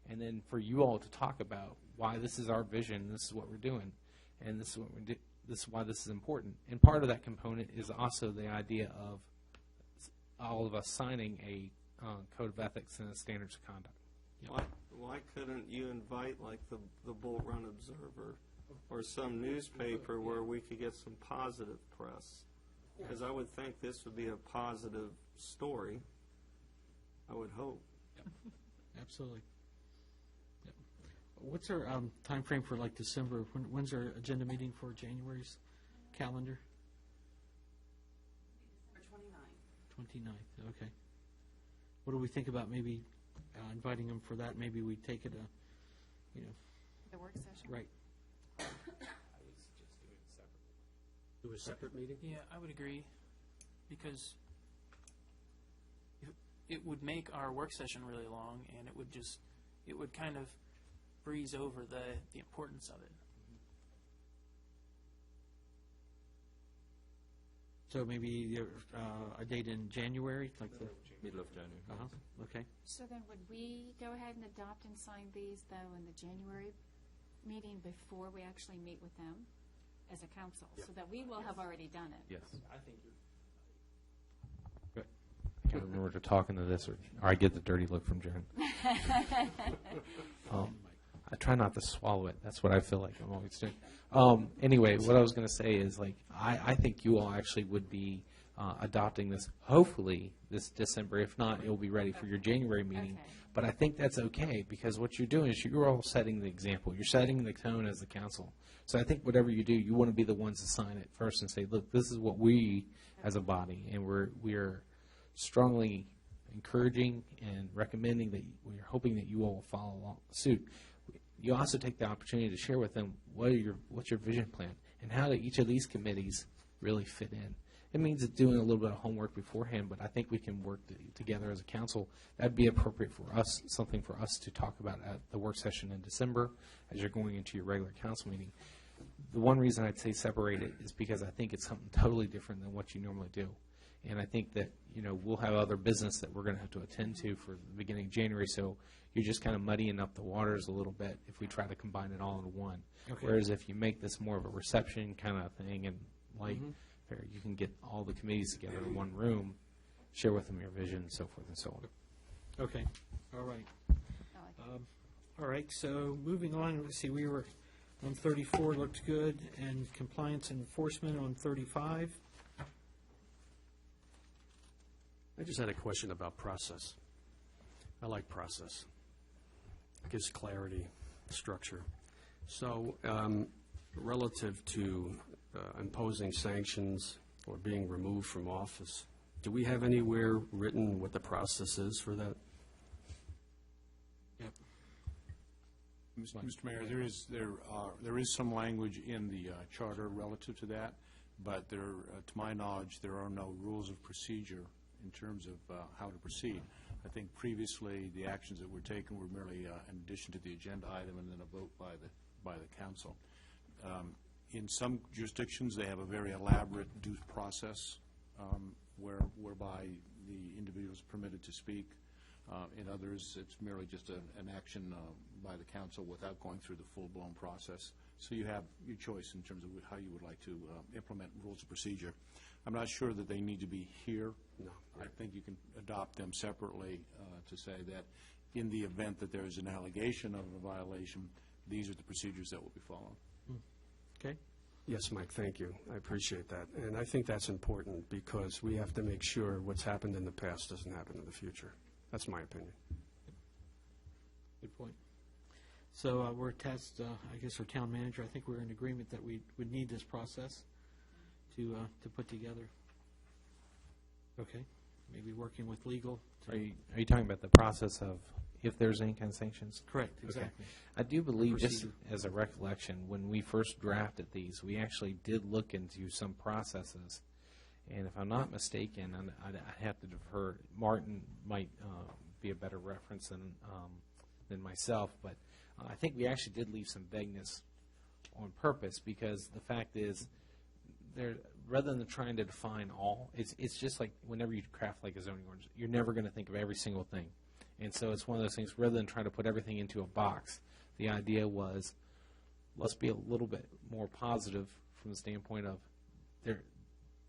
and then for you all to talk about why this is our vision, this is what we're doing, and this is what we do. This is why this is important. And part of that component is also the idea of all of us signing a code of ethics and a standards of conduct. Why couldn't you invite, like, the Bull Run Observer or some newspaper where we could get some positive press? Because I would think this would be a positive story. I would hope. Absolutely. Yep. What's our time frame for, like, December? When's our agenda meeting for January's calendar? December 29th. 29th, okay. What do we think about maybe inviting them for that? Maybe we take it, The work session? right. Do a separate meeting? Yeah, I would agree, because it would make our work session really long, and it would kind of breeze over the importance of it. So maybe a date in January, like the, Middle of January. okay. So then would we go ahead and adopt and sign these, though, in the January meeting before we actually meet with them as a council? So that we will have already done it? Yes. I can't remember to talk into this, or I get the dirty look from Jaron. I try not to swallow it. That's what I feel like I'm always doing. Anyway, what I was going to say is, like, I think you all actually would be adopting this, hopefully, this December. If not, it will be ready for your January meeting. Okay. But I think that's okay, because what you're doing is you're all setting the example. You're setting the tone as the council. So I think whatever you do, you want to be the ones to sign it first and say, look, this is what we, as a body, and we're strongly encouraging and recommending that we're hoping that you all will follow along suit. You also take the opportunity to share with them what's your vision plan and how do each of these committees really fit in. It means doing a little bit of homework beforehand, but I think we can work together as a council. That'd be appropriate for us, something for us to talk about at the work session in December as you're going into your regular council meeting. The one reason I'd say separate it is because I think it's something totally different than what you normally do. And I think that, we'll have other business that we're going to have to attend to for the beginning of January, so you're just kind of muddying up the waters a little bit if we try to combine it all into one. Okay. Whereas if you make this more of a reception kind of thing and light fair, you can get all the committees together in one room, share with them your vision, and so forth and so on. Okay, all right. I like it. All right, so moving on, let's see, we were on 34, looked good, and compliance and enforcement on 35. I just had a question about process. I like process. gives clarity, structure. So relative to imposing sanctions or being removed from office, do we have anywhere written what the process is for that? Yep. Mr. Mayor, there is some language in the charter relative to that, but there, to my knowledge, there are no rules of procedure in terms of how to proceed. I think previously the actions that were taken were merely in addition to the agenda item and then a vote by the council. In some jurisdictions, they have a very elaborate due process whereby the individual is permitted to speak. In others, it's merely just an action by the council without going through the full-blown process. So you have your choice in terms of how you would like to implement rules of procedure. I'm not sure that they need to be here. No. I think you can adopt them separately to say that in the event that there is an allegation of a violation, these are the procedures that will be followed. Okay. Yes, Mike, thank you. I appreciate that. And I think that's important because we have to make sure what's happened in the past doesn't happen in the future. That's my opinion. Good point. So we're tasked, I guess our town manager, I think we're in agreement that we would need this process to put together. Okay. Maybe working with legal. Are you talking about the process of if there's any kind of sanctions? Correct, exactly. I do believe, just Procedure. as a recollection, when we first drafted these, we actually did look into some processes. And if I'm not mistaken, and I have to defer, Martin might be a better reference than myself, but I think we actually did leave some vagueness on purpose because the fact is, rather than trying to define all, it's just like whenever you craft like a zoning ordinance, you're never going to think of every single thing. And so it's one of those things, rather than trying to put everything into a box, the idea was, let's be a little bit more positive from the standpoint of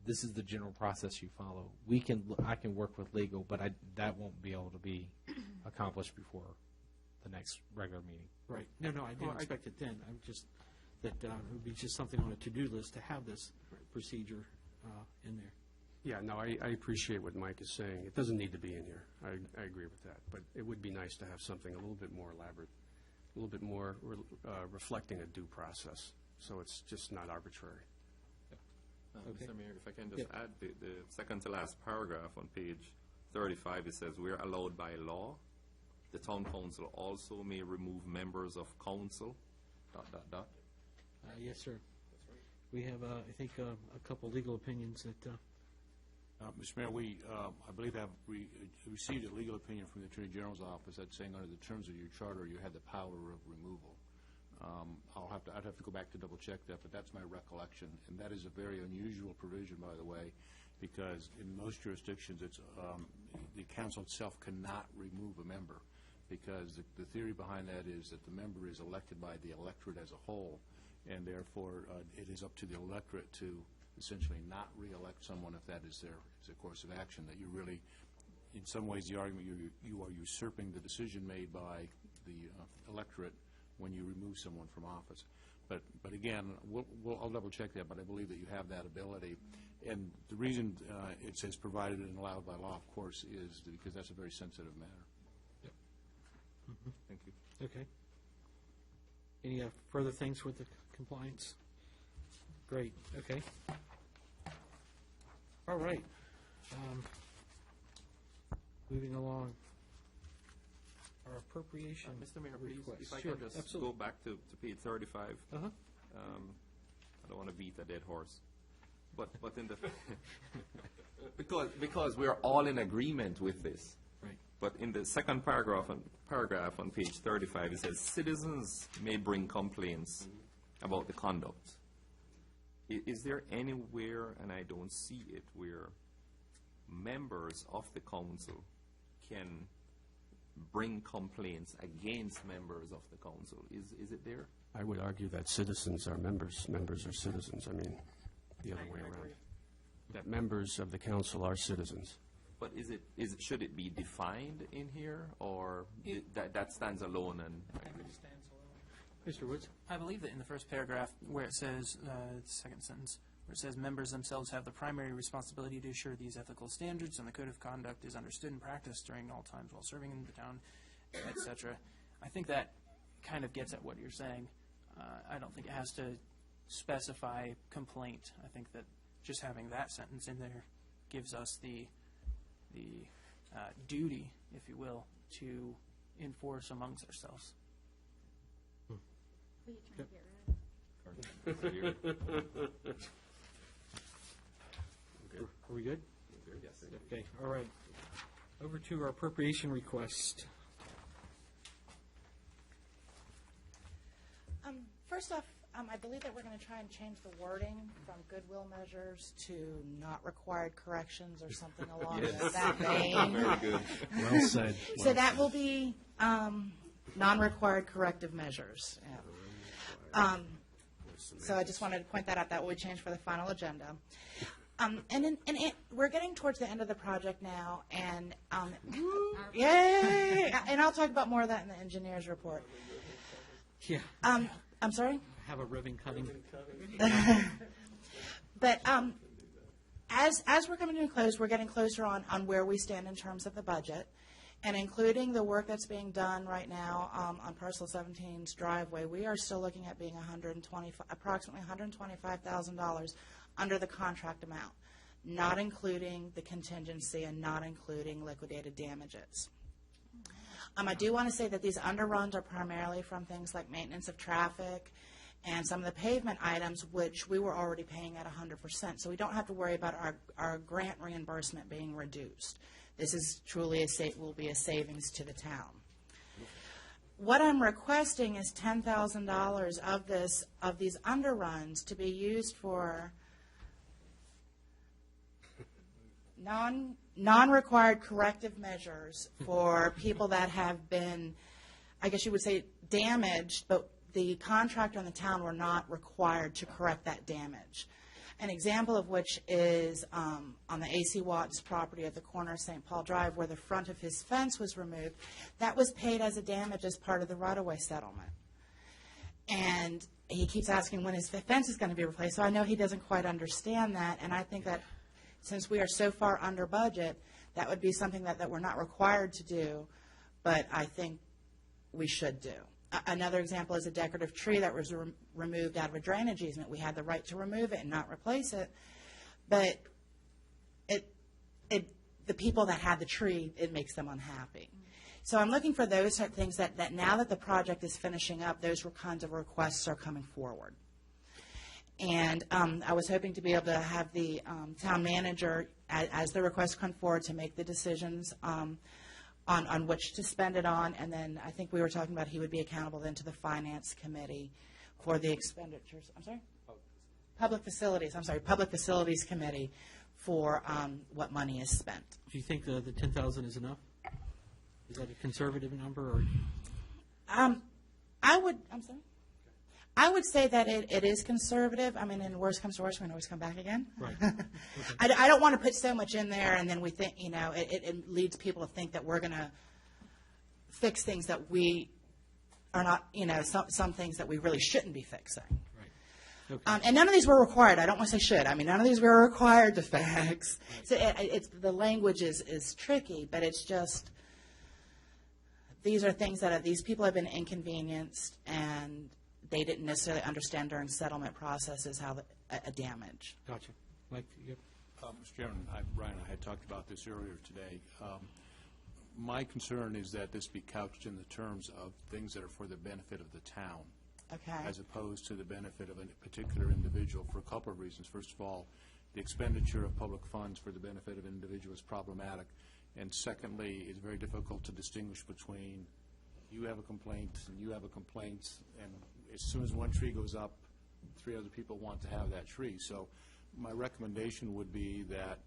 this is the general process you follow. I can work with legal, but that won't be able to be accomplished before the next regular meeting. Right. No, I didn't expect it then. I'm just, that it would be just something on a to-do list to have this procedure in there. Yeah, no, I appreciate what Mike is saying. It doesn't need to be in here. I agree with that. But it would be nice to have something a little bit more elaborate, a little bit more reflecting a due process, so it's just not arbitrary. Okay. Mr. Mayor, if I can just add the second to last paragraph on page 35, it says, "We're allowed by law. The town council also may remove members of council, ... Yes, sir. We have, I think, a couple legal opinions that, Mr. Mayor, we, I believe, have received a legal opinion from the Attorney General's office that's saying under the terms of your charter, you had the power of removal. I'd have to go back to double check that, but that's my recollection. And that is a very unusual provision, by the way, because in most jurisdictions, it's the council itself cannot remove a member, because the theory behind that is that the member is elected by the electorate as a whole, and therefore it is up to the electorate to essentially not re-elect someone if that is their course of action. That you really, in some ways, the argument you are usurping the decision made by the electorate when you remove someone from office. But again, I'll double check that, but I believe that you have that ability. And the reason it says provided and allowed by law, of course, is because that's a very sensitive matter. Yep. Thank you. okay. Any further things with the compliance? Great, okay. All right. Moving along. Our appropriation Mr. Mayor, please, request. if I Sure, can just absolutely. go back to page 35. Uh-huh. I don't want to beat a dead horse, but in the because we're all in agreement with this. Right. But in the second paragraph on page 35, it says citizens may bring complaints about the conduct. Is there anywhere, and I don't see it, where members of the council can bring complaints against members of the council? Is it there? I would argue that citizens are members, members are citizens. I mean, the other way around. That members of the council are citizens. But should it be defined in here, or that stands alone? And Mr. Woods? I believe that in the first paragraph where it says, second sentence, where it says members themselves have the primary responsibility to ensure these ethical standards and the code of conduct is understood and practiced during all times while serving in the town, etc. I think that kind of gets at what you're saying. I don't think it has to specify complaint. I think that just having that sentence in there gives us the duty, if you will, to enforce amongst ourselves. Who are you trying to get rid of? Are we good? Yes. Okay, all right. Over to our appropriation request. First off, I believe that we're going to try and change the wording from goodwill measures to not required corrections or something along that vein. Very good. Well said. So that will be non-required corrective measures. Yeah. So I just wanted to point that out. That will be changed for the final agenda. We're getting towards the end of the project now, and yay! And I'll talk about more of that in the engineer's report. Yeah. I'm sorry? Have a ribbon cutting. But as we're coming to a close, we're getting closer on where we stand in terms of the budget, and including the work that's being done right now on Parcel 17's driveway, we are still looking at being approximately $125,000 under the contract amount, not including the contingency and not including liquidated damages. I do want to say that these underruns are primarily from things like maintenance of traffic and some of the pavement items, which we were already paying at 100%. So we don't have to worry about our grant reimbursement being reduced. This is truly will be a savings to the town. What I'm requesting is $10,000 of these underruns to be used for non-required corrective measures for people that have been, I guess you would say, damaged, but the contractor and the town were not required to correct that damage. An example of which is on the A.C. Watts property at the corner of St. Paul Drive, where the front of his fence was removed. That was paid as a damage as part of the right-of-way settlement. And he keeps asking when his fence is going to be replaced, so I know he doesn't quite understand that, and I think that since we are so far under budget, that would be something that we're not required to do, but I think we should do. Another example is a decorative tree that was removed out of a drainage easement. We had the right to remove it and not replace it, but the people that had the tree, it makes them unhappy. So I'm looking for those type of things that now that the project is finishing up, those kinds of requests are coming forward. And I was hoping to be able to have the town manager, as the requests come forward, to make the decisions on which to spend it on. And then I think we were talking about he would be accountable then to the finance committee for the expenditures. I'm sorry? Public Facilities Committee for what money is spent. Do you think the 10,000 is enough? Is that a conservative number, or? I would say that it is conservative. I mean, in worst comes to worst, we can always come back again. Right. I don't want to put so much in there, and then we think, it leads people to think that we're going to fix things that we are not, some things that we really shouldn't be fixing. Right. Okay. And none of these were required. I don't want to say should. I mean, none of these were required to fix. So the language is tricky, but it's just, these are things that these people have been inconvenienced, and they didn't necessarily understand during settlement processes how a damage. Gotcha. Mike, you Mr. Chairman, Brian and I had talked about this earlier today. My concern is that this be couched in the terms of things that are for the benefit of the town, Okay. as opposed to the benefit of a particular individual, for a couple of reasons. First of all, the expenditure of public funds for the benefit of an individual is problematic. And secondly, it's very difficult to distinguish between you have a complaint and you have a complaint, and as soon as one tree goes up, 3 other people want to have that tree. So my recommendation would be that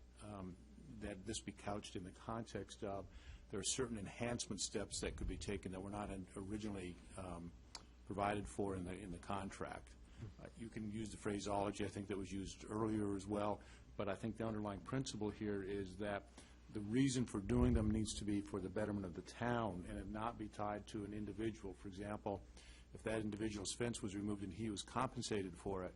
that this be couched in the context of there are certain enhancement steps that could be taken that were not originally provided for in the contract. You can use the phraseology I think that was used earlier as well, but I think the underlying principle here is that the reason for doing them needs to be for the betterment of the town and it not be tied to an individual. For example, if that individual's fence was removed and he was compensated for it,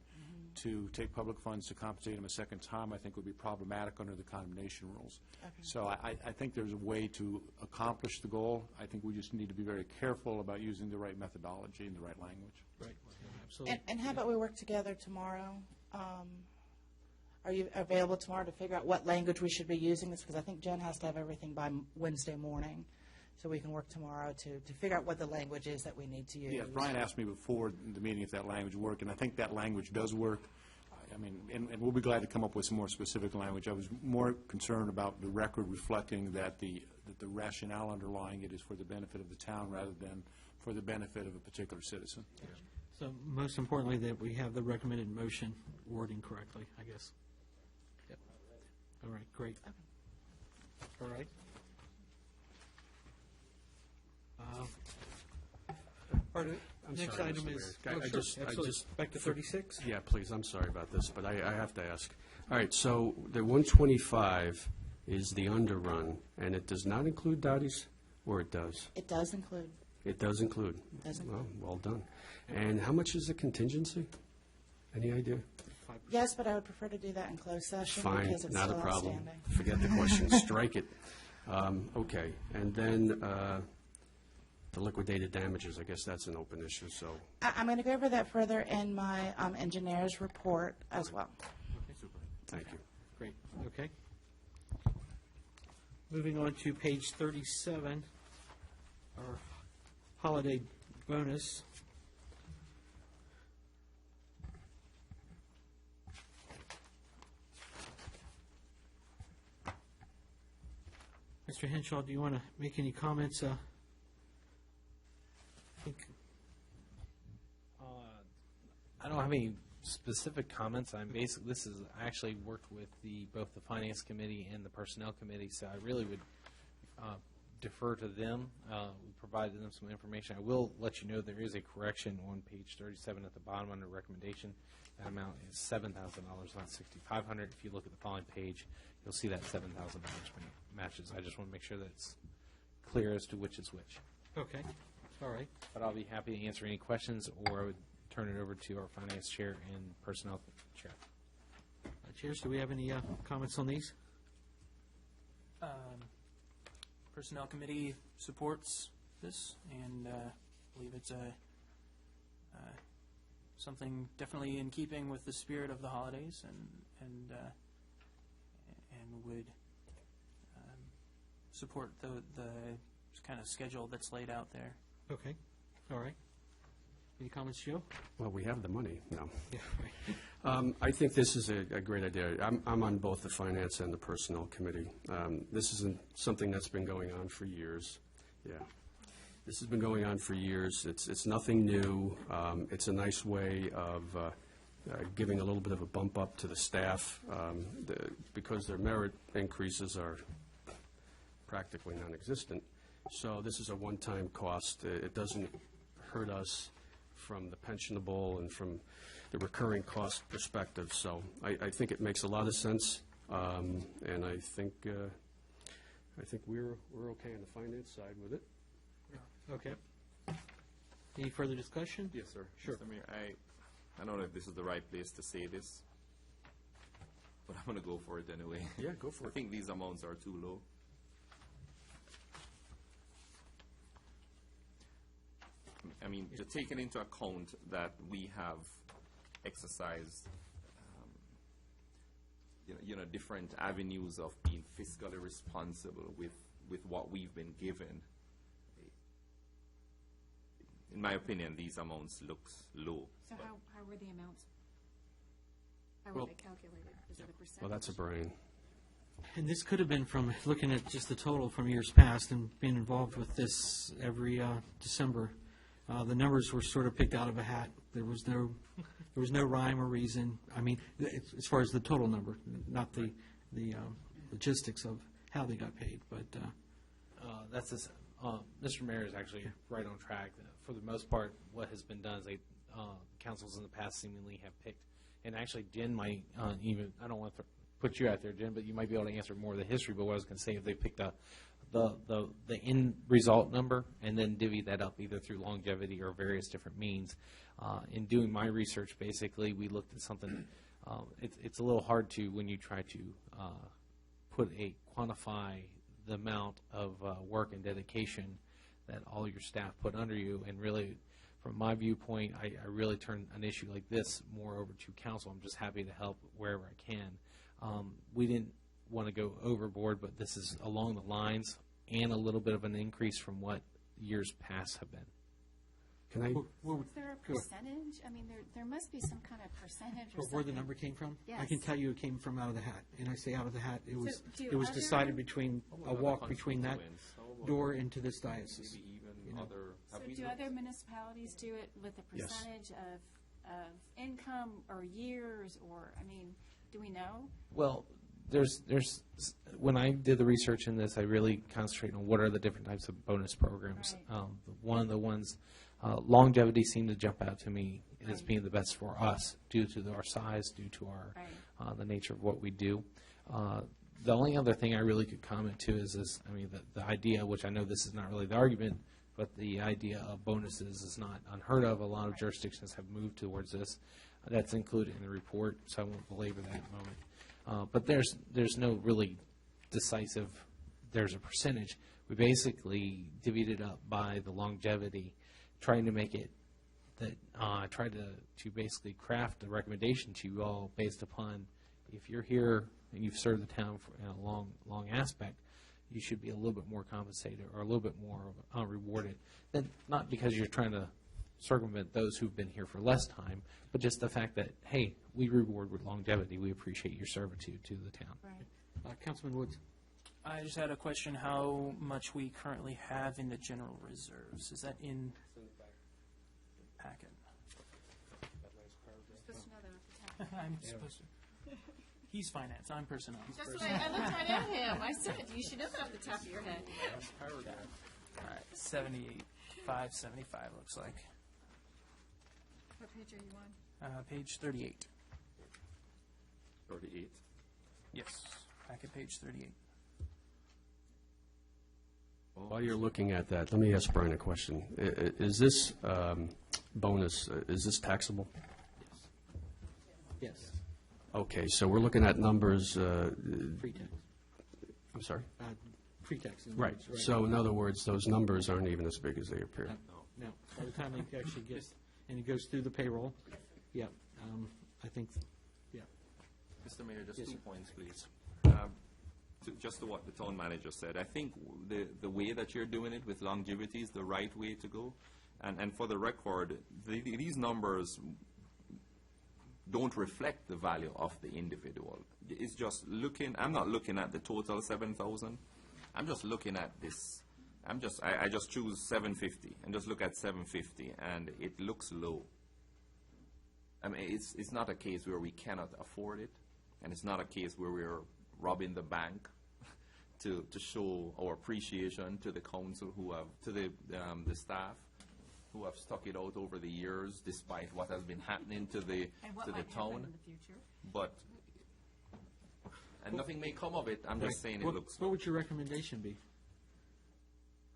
to take public funds to compensate them a second time, I think would be problematic under the condemnation rules. So I think there's a way to accomplish the goal. I think we just need to be very careful about using the right methodology and the right language. Right, absolutely. And how about we work together tomorrow? Are you available tomorrow to figure out what language we should be using? Because I think Jen has to have everything by Wednesday morning, so we can work tomorrow to figure out what the language is that we need to use. Yeah, Brian asked me before the meeting if that language worked, and I think that language does work. I mean, and we'll be glad to come up with some more specific language. I was more concerned about the record reflecting that the rationale underlying it is for the benefit of the town rather than for the benefit of a particular citizen. So most importantly, that we have the recommended motion wording correctly, I guess. Yep. All right, great. All right. Next sorry, item Mr. is, Mayor. I just- absolutely. Back to 36? Yeah, please, I'm sorry about this, but I have to ask. All right, so the 125 is the underrun, and it does not include Dottie's, or it does? It does include. It does include? Does include. Well done. And how much is the contingency? Any idea? Yes, but I would prefer to do that in closed session Fine, because it's not a still problem. outstanding. Forget the question, strike it. Okay, and then the liquidated damages, I guess that's an open issue, so. I'm going to go over that further in my engineer's report as well. Thank you. Great, okay. Moving on to page 37, our holiday bonus. Mr. Henshaw, do you want to make any comments? I think I don't have any specific comments. I actually worked with both the Finance Committee and the Personnel Committee, so I really would defer to them. We provided them some information. I will let you know there is a correction on page 37 at the bottom under recommendation. That amount is $7,000, not $6,500. If you look at the following page, you'll see that $7,000 matches. I just want to make sure that it's clear as to which is which. Okay, all right. But I'll be happy to answer any questions, or I would turn it over to our Finance Chair and Personnel Chair. Chairs, do we have any comments on these? Personnel Committee supports this, and believe it's something definitely in keeping with the spirit of the holidays, and would support the kind of schedule that's laid out there. Okay, all right. Any comments, Joe? Well, we have the money, no. Yeah, right. I think this is a great idea. I'm on both the Finance and the Personnel Committee. This isn't something that's been going on for years. Yeah. This has been going on for years. It's nothing new. It's a nice way of giving a little bit of a bump up to the staff because their merit increases are practically non-existent. So this is a one-time cost. It doesn't hurt us from the pensionable and from the recurring cost perspective. So I think it makes a lot of sense, and I think we're okay on the finance side with it. Okay. Any further discussion? Yes, sir. Sure. Mr. Mayor, I don't know if this is the right place to say this, but I'm going to go for it anyway. Yeah, go for I it. think these amounts are too low. I mean, just taking into account that we have exercised, different avenues of being fiscally responsible with what we've been given. In my opinion, these amounts looks low. So how were the amounts? How Well- were they calculated? Was it a percentage? Well, that's a brain. And this could have been from looking at just the total from years past and being involved with this every December. The numbers were sort of picked out of a hat. There was no rhyme or reason. I mean, as far as the total number, not the logistics of how they got paid. But That's this. Mr. Mayor is actually right on track. For the most part, what has been done is councils in the past seemingly have picked, and actually Jen might even, I don't want to put you out there, Jen, but you might be able to answer more of the history, but what I was going to say, if they picked a the end result number and then divvy that up either through longevity or various different means. In doing my research, basically, we looked at something. It's a little hard to, when you try to quantify the amount of work and dedication that all your staff put under you. And really, from my viewpoint, I really turn an issue like this more over to council. I'm just happy to help wherever I can. We didn't want to go overboard, but this is along the lines and a little bit of an increase from what years past have been. Can I, Is there a percentage? I mean, there must be some kind of percentage or Where the something. number came from? I Yes. can tell you it came from out of the hat, and I say out of the hat, it was, do it was other- decided between a walk between that Constituents, door into this diocese. maybe even You know. other. So have we do looked- other municipalities do it with a Yes. percentage of income or years, or, I mean, do we know? Well, when I did the research in this, I really concentrated on what are the different types of bonus programs. Right. One of the ones, longevity seemed to jump out to me as Right. being the best for us due to our size, due to our Right. the nature of what we do. The only other thing I really could comment to is the idea, which I know this is not really the argument, but the idea of bonuses is not unheard of. A lot of jurisdictions have moved towards this. That's included in the report, so I won't belabor that moment. But there's no really decisive, there's a percentage. We basically divvied it up by the longevity, trying to make it that, try to basically craft a recommendation to you all based upon if you're here and you've served the town for in a long aspect, you should be a little bit more compensated or a little bit more rewarded. Then not because you're trying to circumvent those who've been here for less time, but just the fact that, hey, we reward with longevity. We appreciate your servitude to the town. Right. Councilman Woods. I just had a question, how much we currently have in the general reserves. Is that in packet? You're supposed to know that off the top. I'm supposed to. He's finance, I'm personnel. That's what I looked right at him. I said, you should know that off the top of your head. All right, 78, 575 looks like. What page are you on? Page 38. 38. Yes, packet page 38. while you're looking at that, let me ask Brian a question. Is this bonus, is this taxable? Yes. Okay, so we're looking at numbers, Pre-tax. I'm sorry? Pre-tax. Right, so in other words, those numbers aren't even as big as they appear. No, by the time it actually gets, and it goes through the payroll, yeah, I think, yeah. Mr. Mayor, just Yes, two sir. points, please. Just to what the town manager said, I think the way that you're doing it with longevity is the right way to go. And for the record, these numbers don't reflect the value of the individual. It's just looking, I'm not looking at the total 7,000. I'm just looking at this. I just choose 750 and just look at 750, and it looks low. I mean, it's not a case where we cannot afford it, and it's not a case where we're robbing the bank to show our appreciation to the council to the staff who have stuck it out over the years despite what has been happening to the And what to the might happen town. in the future? But and nothing may come of it. I'm just saying it What- looks. What would your recommendation be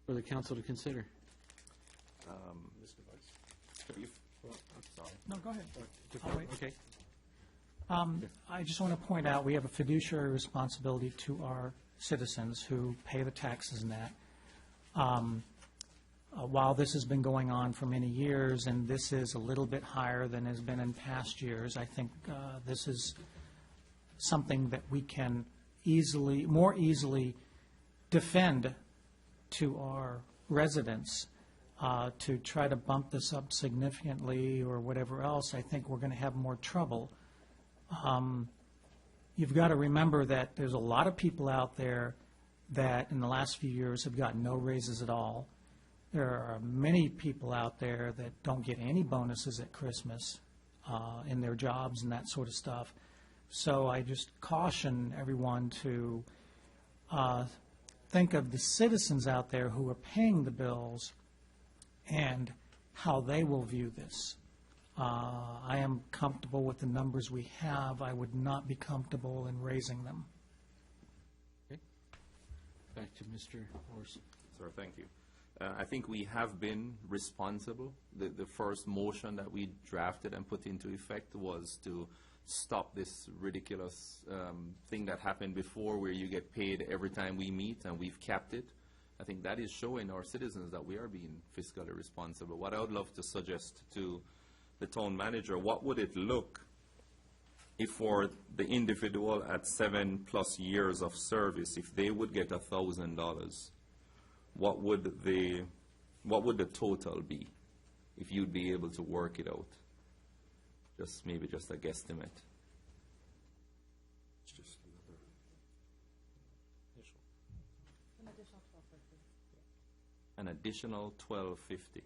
for the council to consider? No, go ahead. I'll wait. Okay. I just want to point out, we have a fiduciary responsibility to our citizens who pay the taxes and that. While this has been going on for many years, and this is a little bit higher than has been in past years, I think this is something that we can more easily defend to our residents. To try to bump this up significantly or whatever else, I think we're going to have more trouble. You've got to remember that there's a lot of people out there that in the last few years have gotten no raises at all. There are many people out there that don't get any bonuses at Christmas in their jobs and that sort of stuff. So I just caution everyone to think of the citizens out there who are paying the bills and how they will view this. I am comfortable with the numbers we have. I would not be comfortable in raising them. back to Mr. Horst. Sir, thank you. I think we have been responsible. The first motion that we drafted and put into effect was to stop this ridiculous thing that happened before where you get paid every time we meet, and we've capped it. I think that is showing our citizens that we are being fiscally responsible. What I would love to suggest to the town manager, what would it look if for the individual at 7+ years of service, if they would get $1,000, what would the total be if you'd be able to work it out? Maybe just a guesstimate. It's just another. An additional $1,250. $1,250.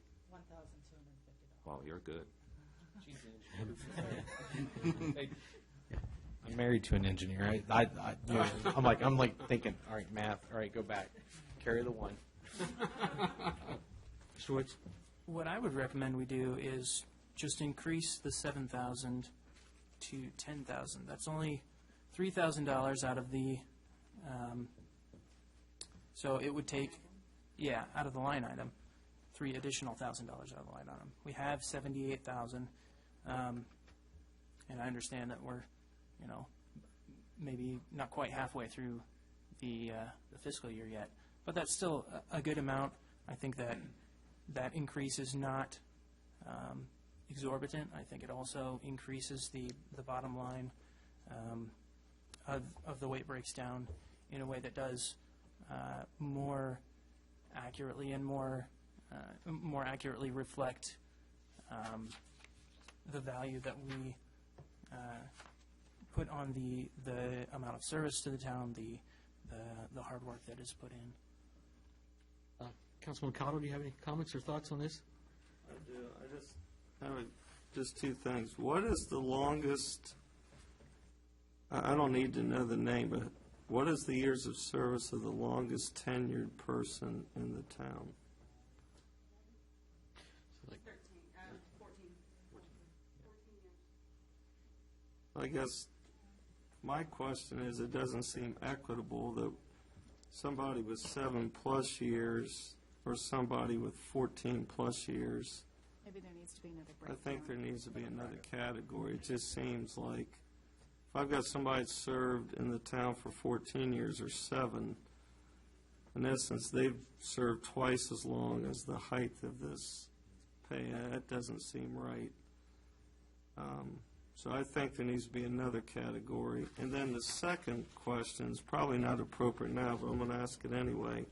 Wow, you're good. I'm married to an engineer. I'm like thinking, all right, math, all right, go back. Carry the one. Mr. Woods? What I would recommend we do is just increase the 7,000 to 10,000. That's only $3,000 out of the, so it would take, out of the line item, $3 additional $1,000 out of the line item. We have 78,000, and I understand that we're, maybe not quite halfway through the fiscal year yet, but that's still a good amount. I think that increase is not exorbitant. I think it also increases the bottom line of the way it breaks down in a way that does more accurately and more accurately reflect the value that we put on the amount of service to the town, the hard work that is put in. Councilman Cotto, do you have any comments or thoughts on this? I do. I just have just two things. What is the longest, I don't need to know the name, but what is the years of service of the longest tenured person in the town? 14 years. I guess my question is, it doesn't seem equitable that somebody with 7+ years or somebody with 14+ years. Maybe there needs to be another I breakdown. think there needs to be another category. It just seems like if I've got somebody that served in the town for 14 years or 7, in essence, they've served twice as long as the height of this pay. That doesn't seem right. So I think there needs to be another category. And then the second question is probably not appropriate now, but I'm going to ask it anyway.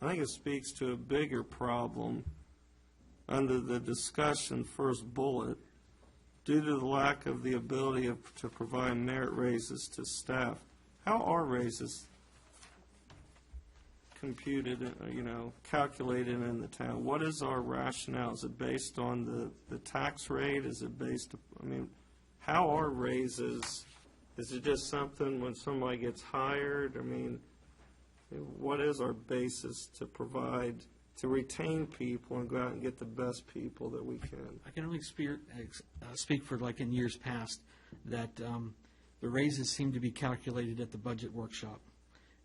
I think it speaks to a bigger problem under the discussion first bullet. Due to the lack of the ability to provide merit raises to staff, how are raises computed, calculated in the town? What is our rationale? Is it based on the tax rate? Is it based, how are raises? Is it just something when somebody gets hired? What is our basis to provide, to retain people and go out and get the best people that we can? I can only speak for like in years past, that the raises seem to be calculated at the budget workshop.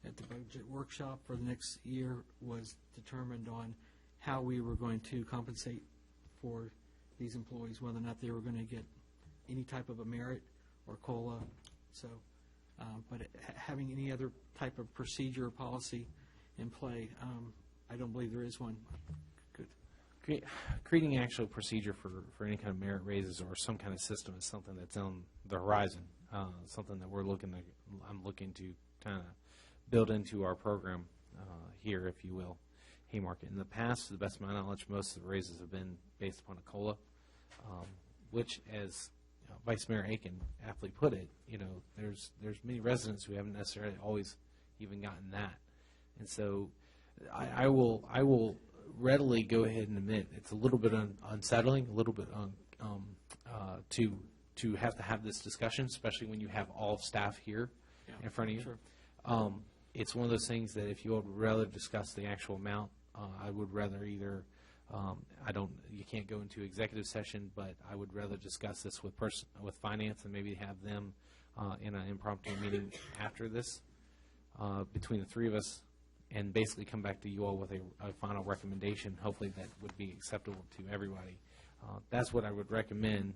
At the budget workshop for the next year was determined on how we were going to compensate for these employees, whether or not they were going to get any type of a merit or COLA. So, but having any other type of procedure or policy in play, I don't believe there is one. Good. Creating an actual procedure for any kind of merit raises or some kind of system is something that's on the horizon, something that I'm looking to kind of build into our program here, if you will, Haymarket. In the past, to the best of my knowledge, most of the raises have been based upon a COLA, which, as Vice Mayor Aiken aptly put it, there's many residents who haven't necessarily always even gotten that. And so I will readily go ahead and admit it's a little bit unsettling, a little bit to have this discussion, especially when you have all staff here in front of you. Sure. It's one of those things that if you would rather discuss the actual amount, I would rather either you can't go into executive session, but I would rather discuss this with finance and maybe have them in an impromptu meeting after this between the three of us and basically come back to you all with a final recommendation, hopefully that would be acceptable to everybody. That's what I would recommend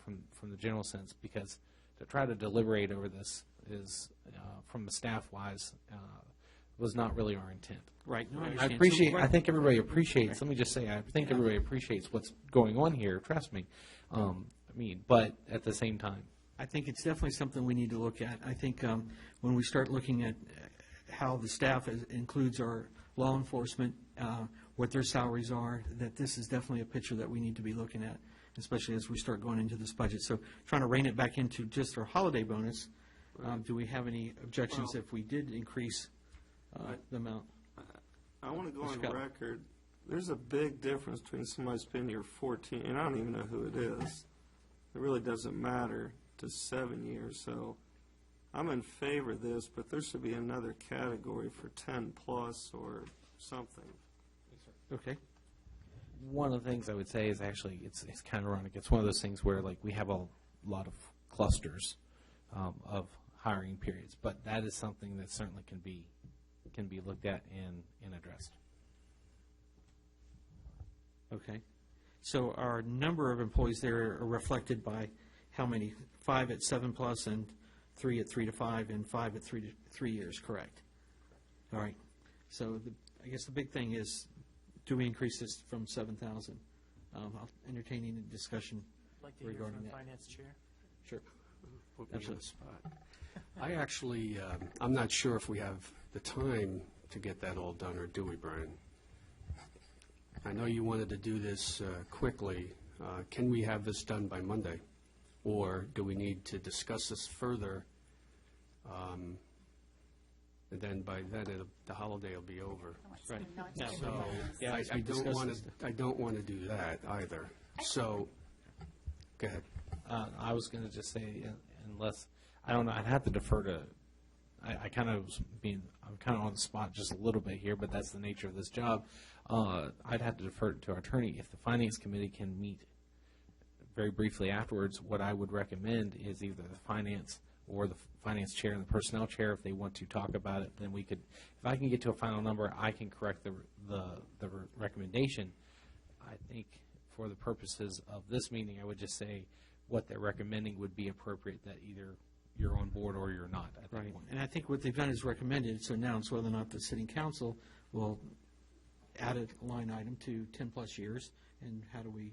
from the general sense, because to try to deliberate over this is, from the staff-wise, was not really our intent. Right. No, I appreciate. I think everybody appreciates. Let me just say, I think everybody appreciates what's going on here. Trust me. But at the same time, I think it's definitely something we need to look at. I think when we start looking at how the staff includes our law enforcement, what their salaries are, that this is definitely a picture that we need to be looking at, especially as we start going into this budget. So trying to rein it back into just our holiday bonus, do we have any objections if we did increase the amount? I want to go Mr. on Cutler. record. There's a big difference between somebody spending your 14, and I don't even know who it is. It really doesn't matter, to 7 years. So I'm in favor of this, but there should be another category for 10 plus or something. Okay. one of the things I would say is actually it's kind of ironic. It's one of those things where like we have a lot of clusters of hiring periods, but that is something that certainly can be looked at and addressed. Okay. So our number of employees there are reflected by how many? 5 at 7 plus and 3 at 3 to 5 and 5 at 3 to 3 years, correct? All right. So I guess the big thing is, do we increase this from 7,000? I'll entertain a discussion I'd like to hear regarding from that. Finance Chair. Sure. Put me on the spot. I actually, I'm not sure if we have the time to get that all done, or do we, Brian? I know you wanted to do this quickly. Can we have this done by Monday? Or do we need to discuss this further? And then by then, the holiday will be over. Right. Yeah. So Yeah, I as we don't discuss want this. to, I don't want to do that either. So, go ahead. I was going to just say, unless, I don't know, I'd have to defer to, I kind of I'm kind of on the spot just a little bit here, but that's the nature of this job. I'd have to defer to our attorney. If the Finance Committee can meet very briefly afterwards, what I would recommend is either the Finance or the Finance Chair and the Personnel Chair, if they want to talk about it, then we could, if I can get to a final number, I can correct the recommendation. I think for the purposes of this meeting, I would just say what they're recommending would be appropriate, that either you're on board or you're not at that Right. point. And I think what they've done is recommended, it's announced whether or not the sitting council will add a line item to 10-plus years, and how do we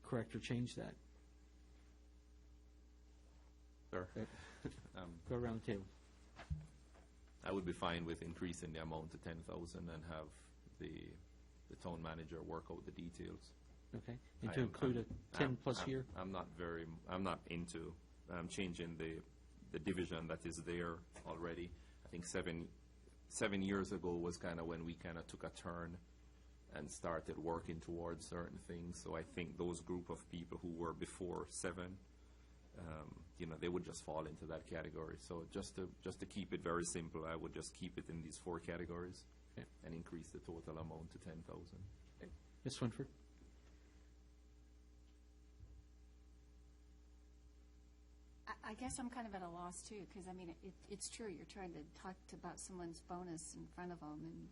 correct or change that? Sure. Go around the table. I would be fine with increasing the amount to 10,000 and have the town manager work out the details. Okay. And to include a 10-plus year? I'm not into changing the division that is there already. I think 7 years ago was kind of when we kind of took a turn and started working towards certain things. So I think those group of people who were before 7, they would just fall into that category. So just to keep it very simple, I would just keep it in these 4 categories and increase the total amount to 10,000. Ms. Swinford? I guess I'm kind of at a loss too, because I mean, it's true, you're trying to talk about someone's bonus in front of them, and,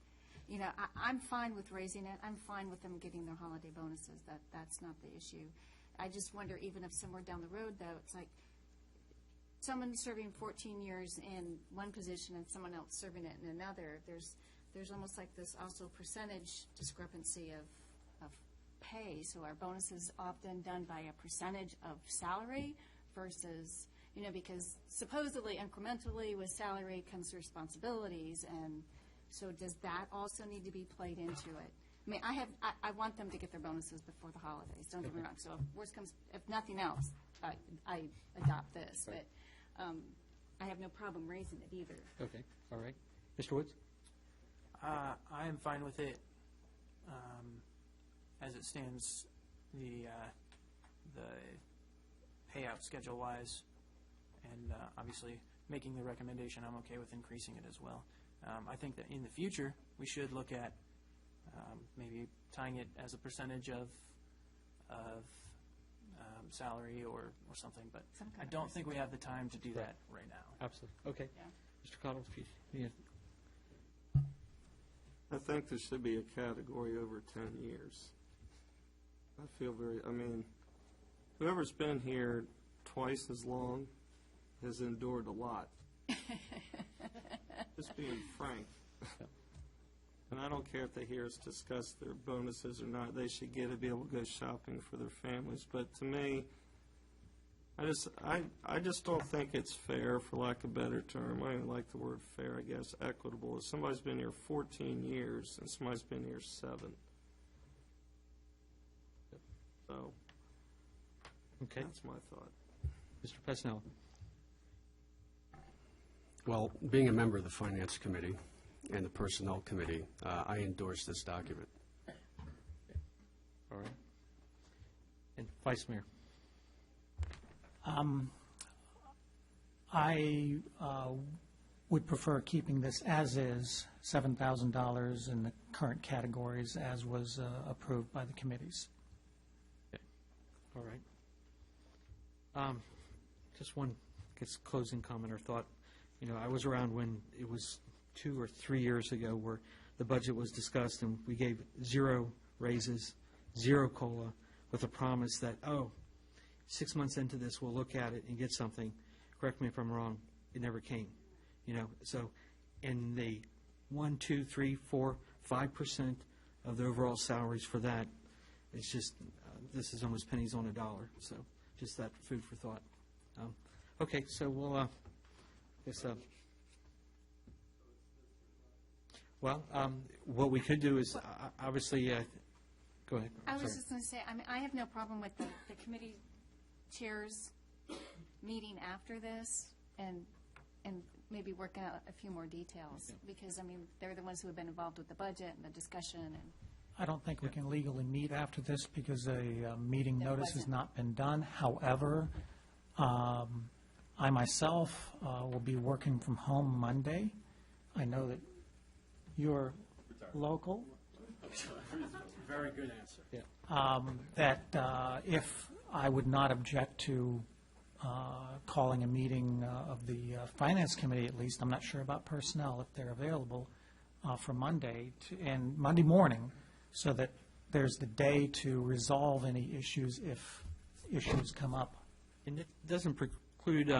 I'm fine with raising it, I'm fine with them getting their holiday bonuses, that's not the issue. I just wonder, even if somewhere down the road, though, it's like someone serving 14 years in one position and someone else serving it in another, there's almost like this also percentage discrepancy of pay, so our bonus is often done by a percentage of salary versus, because supposedly incrementally with salary comes responsibilities, and so does that also need to be played into it? I mean, I want them to get their bonuses before the holidays, don't get me wrong, so if worst comes, if nothing else, I adopt this, but I have no problem raising it either. Okay, all right. Mr. Woods? I am fine with it as it stands, the payout schedule-wise, and obviously making the recommendation, I'm okay with increasing it as well. I think that in the future, we should look at maybe tying it as a percentage of salary or something, but I don't think we have the time to do that right now. Absolutely. Okay. Yeah. Mr. Cottle, if you think there should be a category over 10 years. I feel whoever's been here twice as long has endured a lot. Just being frank. And I don't care if they hear us discuss their bonuses or not. They should get to be able to go shopping for their families. But to me, I just don't think it's fair, for lack of a better term. I don't like the word fair, I guess, equitable. If somebody's been here 14 years and somebody's been here 7. So, Okay. that's my thought. Mr. Pesnell? Well, being a member of the Finance Committee and the Personnel Committee, I endorse this document. All right. And Vice Mayor? I would prefer keeping this as is, $7,000 in the current categories as was approved by the committees. All right. Just one, closing comment or thought. I was around when it was 2 or 3 years ago where the budget was discussed and we gave 0 raises, 0 COLA, with a promise that, 6 months into this, we'll look at it and get something. Correct me if I'm wrong. It never came. So, and the 1, 2, 3, 4, 5% of the overall salaries for that, it's just, this is almost pennies on a dollar. So, just that food for thought. Okay, so we'll, what we could do is, obviously, go ahead. I was Sorry. just going to say, I have no problem with the committee chairs meeting after this and maybe working out a few more details, because, they're the ones who have been involved with the budget and the discussion. And I don't think we can legally meet after this because a meeting There notice has wasn't. not been done. However, I myself will be working from home Monday. I know that you're local. Very good answer. That if I would not object to calling a meeting of the Finance Committee, at least, I'm not sure about personnel, if they're available, for Monday, and Monday morning, so that there's the day to resolve any issues if issues come up. And it doesn't preclude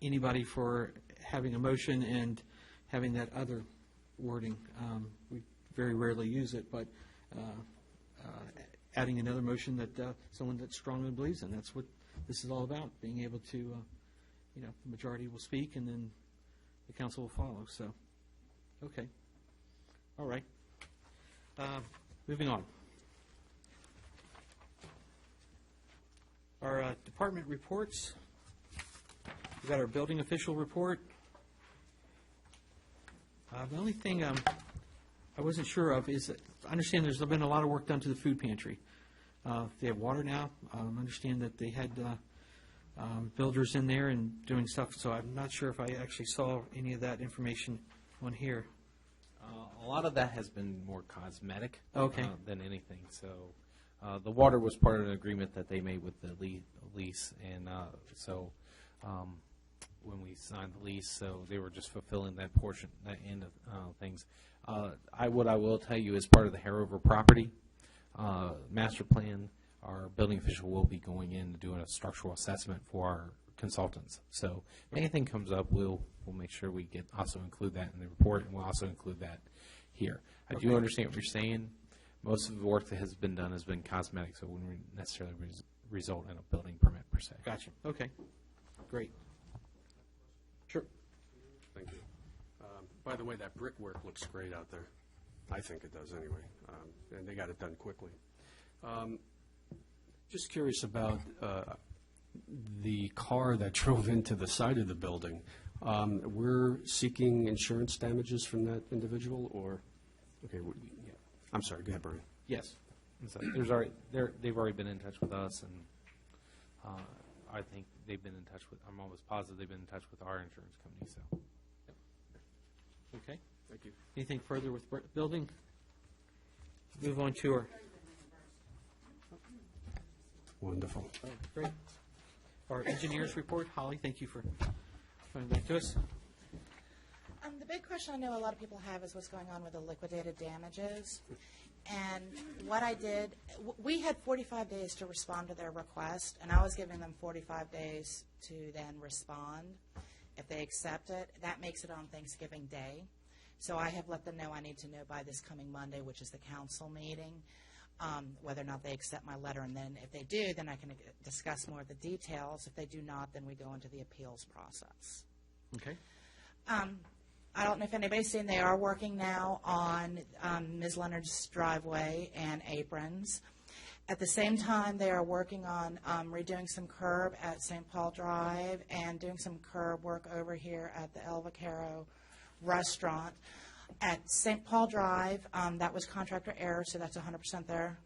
anybody for having a motion and having that other wording. We very rarely use it, but adding another motion that someone that strongly believes in. That's what this is all about, being able to, the majority will speak and then the council will follow. So, okay. All right. Moving on. Our department reports. We've got our building official report. The only thing I wasn't sure of is that I understand there's been a lot of work done to the food pantry. They have water now. I understand that they had builders in there and doing stuff, so I'm not sure if I actually saw any of that information on here. A lot of that has been more cosmetic Okay. Than anything. So the water was part of an agreement that they made with the lease, and so when we signed the lease, so they were just fulfilling that portion, that end of things. What I will tell you is part of the Harover property master plan, our building official will be going in and doing a structural assessment for our consultants. So if anything comes up, we'll make sure we also include that in the report, and we'll also include that here. I do understand what you're saying. Most of the work that has been done has been cosmetic, so it wouldn't necessarily result in a building permit per se. Gotcha. Okay. Great. Sure. Thank you. By the way, that brickwork looks great out there. I think it does anyway, and they got it done quickly. Just curious about the car that drove into the side of the building. We're seeking insurance damages from that individual, or, okay, yeah. I'm sorry, go ahead, Brian. Yes. And so they've already been in touch with us, and I think they've been in touch with, I'm almost positive they've been in touch with our insurance company, so. Okay. Thank you. Anything further with building? Move on to our, Wonderful. great. Our engineers report. Holly, thank you for coming back to us. The big question I know a lot of people have is what's going on with the liquidated damages. And what I did, we had 45 days to respond to their request, and I was giving them 45 days to then respond. If they accept it, that makes it on Thanksgiving Day. So I have let them know I need to know by this coming Monday, which is the council meeting, whether or not they accept my letter. And then if they do, then I can discuss more of the details. If they do not, then we go into the appeals process. Okay. I don't know if anybody's seen, they are working now on Ms. Leonard's driveway and aprons. At the same time, they are working on redoing some curb at St. Paul Drive and doing some curb work over here at the El Vaquero restaurant. At St. Paul Drive, that was contractor error, so that's 100% there.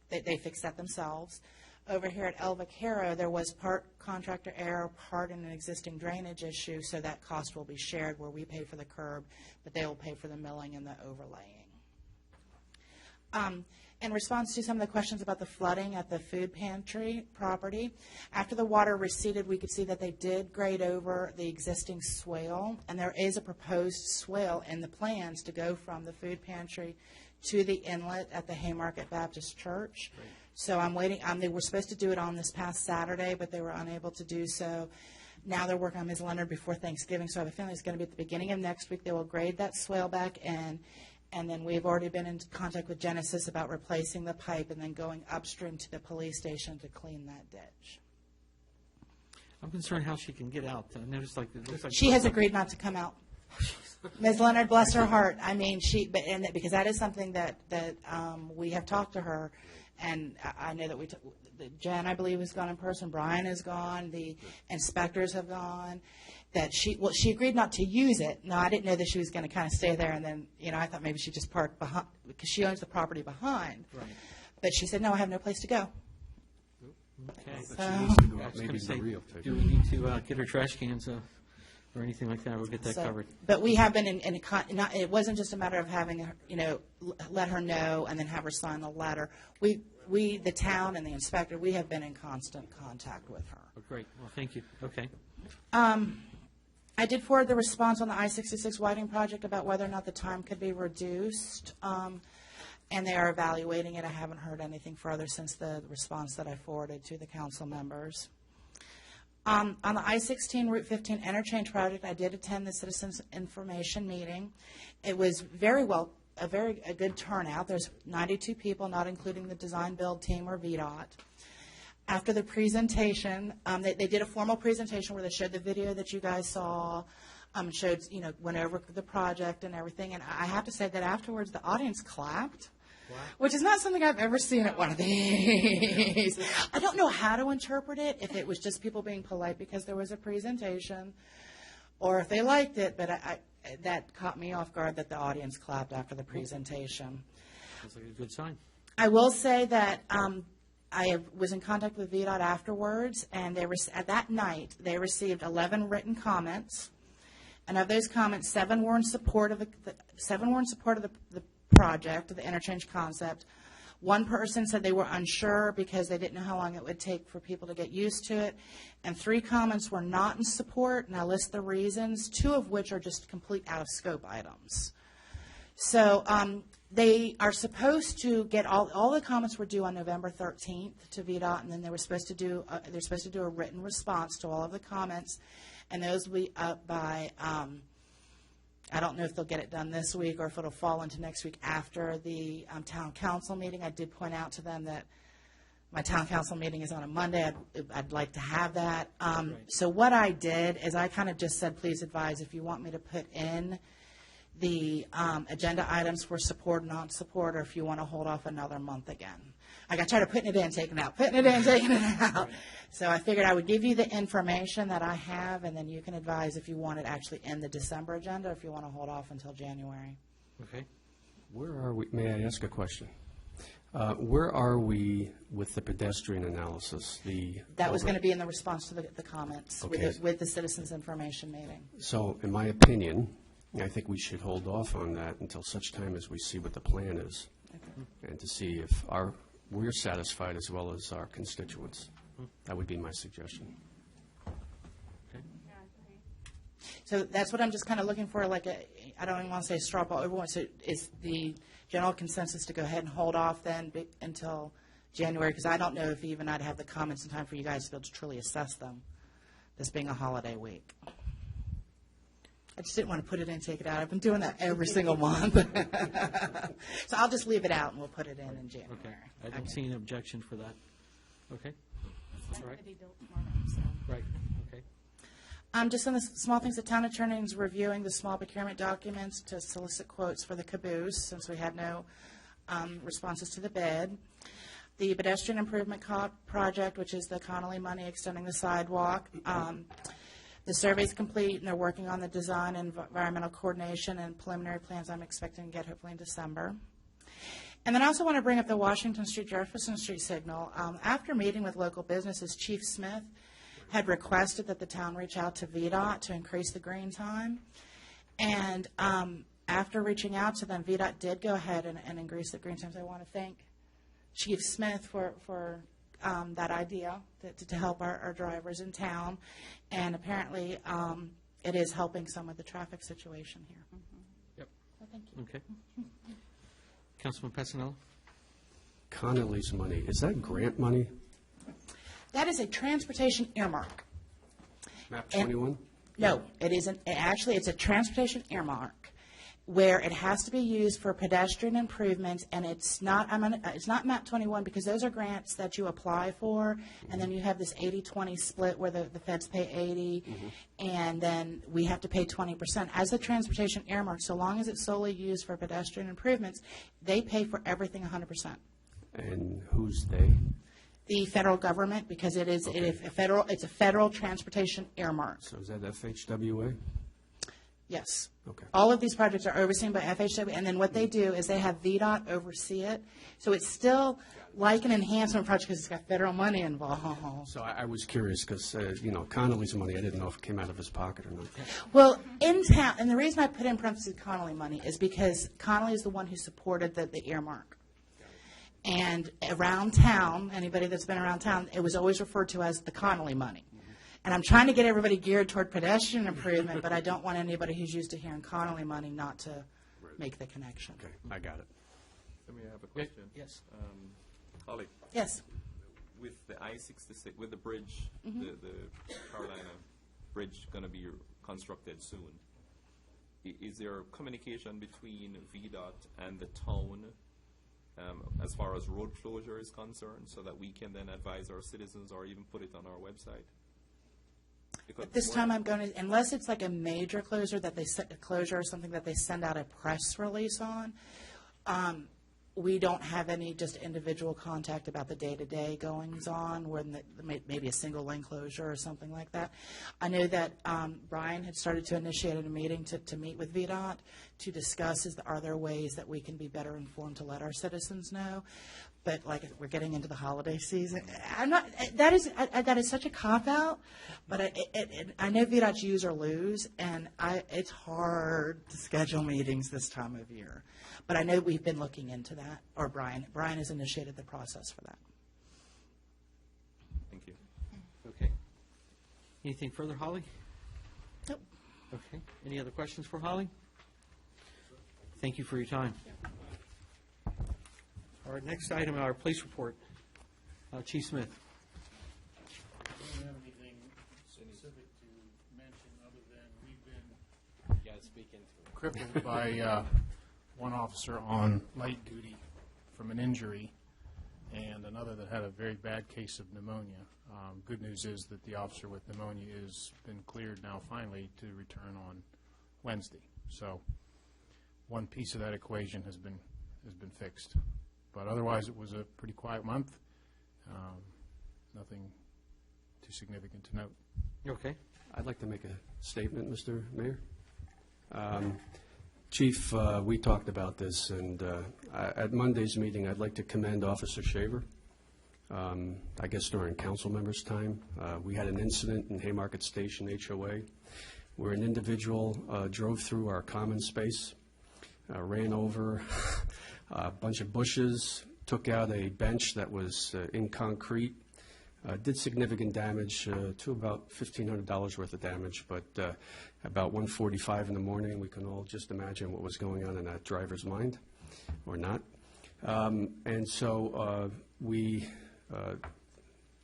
They fixed that themselves. Over here at El Vaquero, there was part contractor error, part in an existing drainage issue, so that cost will be shared where we pay for the curb, but they will pay for the milling and the overlaying. In response to some of the questions about the flooding at the food pantry property, after the water receded, we could see that they did grade over the existing swale, and there is a proposed swale in the plans to go from the food pantry to the inlet at the Haymarket Baptist Church. Right. So I'm waiting. They were supposed to do it on this past Saturday, but they were unable to do so. Now they're working on Ms. Leonard before Thanksgiving, so I have a feeling it's going to be at the beginning of next week. They will grade that swale back in. And then we've already been in contact with Genesis about replacing the pipe and then going upstream to the police station to clean that ditch. I'm concerned how she can get out. I noticed it looks like she has agreed not to come out. Ms. Leonard, bless her heart. I mean, because that is something that we have talked to her, and I know that Jen, I believe, has gone in person. Brian has gone. The inspectors have gone. That she agreed not to use it. No, I didn't know that she was going to kind of stay there, and then, I thought maybe she just parked behind, because she owns the property behind. Right. But she said, no, I have no place to go. Okay. So, I was going to say, do we need to get her trash cans or anything like that? We'll get that covered. But we have been it wasn't just a matter of having her, let her know and then have her sign the letter. We, the town and the inspector, we have been in constant contact with her. Oh, great. Well, thank you. Okay. I did forward the response on the I-66 widening project about whether or not the time could be reduced, and they are evaluating it. I haven't heard anything further since the response that I forwarded to the council members. On the I-16 Route 15 interchange project, I did attend the citizens information meeting. It was a good turnout. There's 92 people, not including the design build team or VDOT. After the presentation, they did a formal presentation where they showed the video that you guys saw, went over the project and everything. And I have to say that afterwards, the audience clapped, which is not something I've ever seen at one of these. I don't know how to interpret it, if it was just people being polite because there was a presentation, or if they liked it, but that caught me off guard that the audience clapped after the presentation. That's like a good sign. I will say that I was in contact with VDOT afterwards, and at that night, they received 11 written comments, and of those comments, 7 were in support of the project, the interchange concept. One person said they were unsure because they didn't know how long it would take for people to get used to it, and 3 comments were not in support, and I list the reasons, 2 of which are just complete out-of-scope items. So they are supposed to get all the comments were due on November 13th to VDOT, and then they're supposed to do a written response to all of the comments, and those will be up by I don't know if they'll get it done this week or if it'll fall into next week after the town council meeting. I did point out to them that my town council meeting is on a Monday. I'd like to have that. So what I did is I kind of just said, please advise if you want me to put in the agenda items for support, non-support, or if you want to hold off another month again. I got tired of putting it in, taking it out, putting it in, taking it out. So I figured I would give you the information that I have, and then you can advise if you want it actually in the December agenda, or if you want to hold off until January. Okay. Where are we? May I ask a question? Where are we with the pedestrian analysis? That was going to be in the response to the comments Okay. with the citizens information meeting. So, in my opinion, I think we should hold off on that until such time as we see what the plan is, and to see if we're satisfied as well as our constituents. That would be my suggestion. So that's what I'm just kind of looking for, like I don't even want to say straw poll, everyone, so is the general consensus to go ahead and hold off then until January? Because I don't know if even I'd have the comments in time for you guys to be able to truly assess them, this being a holiday week. I just didn't want to put it in, take it out. I've been doing that every single month. So I'll just leave it out and we'll put it in January. Okay. I don't see an objection for that. Okay. It's not All right. going to be built tomorrow, so. Right, okay. Just on the small things, the town attorney is reviewing the small procurement documents to solicit quotes for the caboose, since we had no responses to the bid. The pedestrian improvement project, which is the Connolly money extending the sidewalk. The survey's complete, and they're working on the design and environmental coordination and preliminary plans I'm expecting to get hopefully in December. And then I also want to bring up the Washington Street, Jefferson Street signal. After meeting with local businesses, Chief Smith had requested that the town reach out to VDOT to increase the green time. And after reaching out to them, VDOT did go ahead and increase the green time. So I want to thank Chief Smith for that idea to help our drivers in town. And apparently, it is helping some of the traffic situation here. Yep. So thank you. Okay. Councilman Pessinello? Connolly's money, is that grant money? That is a transportation earmark. MAP And- 21? No, it isn't. Actually, it's a transportation earmark where it has to be used for pedestrian improvements, and it's not MAP 21 because those are grants that you apply for, and then you have this 80-20 split where the feds pay 80, and then we have to pay 20%. As a transportation earmark, so long as it's solely used for pedestrian improvements, they pay for everything 100%. And who's they? The federal government, because it's a federal transportation earmark. So is that FHWA? Yes. Okay. All of these projects are overseen by FHW, and then what they do is they have VDOT oversee it. So it's still like an enhancement project because it's got federal money involved. So I was curious because, Connolly's money, I didn't know if it came out of his pocket or not. Well, in town, and the reason I put in parentheses Connolly money is because Connolly is the one who supported the earmark. And around town, anybody that's been around town, it was always referred to as the Connolly money. And I'm trying to get everybody geared toward pedestrian improvement, but I don't want anybody who's used to hearing Connolly money not to make the connection. Okay, I got it. Let me have a question. Yes. Holly, Yes. with the I-66, with the bridge, the Carolina Bridge going to be constructed soon, is there communication between VDOT and the town as far as road closure is concerned, so that we can then advise our citizens or even put it on our website? Because At this time, I'm going to, unless it's like a major closure that they set a closure or something that they send out a press release on, we don't have any just individual contact about the day-to-day goings-on, when maybe a single lane closure or something like that. I know that Brian had started to initiate a meeting to meet with VDOT to discuss are there ways that we can be better informed to let our citizens know. But like we're getting into the holiday season, that is such a cop-out. But I know VDOT's use or lose, and it's hard to schedule meetings this time of year. But I know we've been looking into that, or Brian has initiated the process for that. Thank you. Okay. Anything further, Holly? Nope. Okay. Any other questions for Holly? Thank you for your time. All right, next item, our police report. Chief Smith. I don't have anything specific to mention other than we've been You got to speak into it. crippled by one officer on light duty from an injury and another that had a very bad case of pneumonia. Good news is that the officer with pneumonia has been cleared now finally to return on Wednesday. So one piece of that equation has been fixed. But otherwise, it was a pretty quiet month. Nothing too significant to note. Okay. I'd like to make a statement, Mr. Mayor. Chief, we talked about this, and at Monday's meeting, I'd like to commend Officer Shaver. I guess during council members' time, we had an incident in Haymarket Station HOA where an individual drove through our common space, ran over a bunch of bushes, took out a bench that was in concrete, did significant damage to about $1,500 worth of damage, but about 1:45 in the morning, we can all just imagine what was going on in that driver's mind, or not. And so we,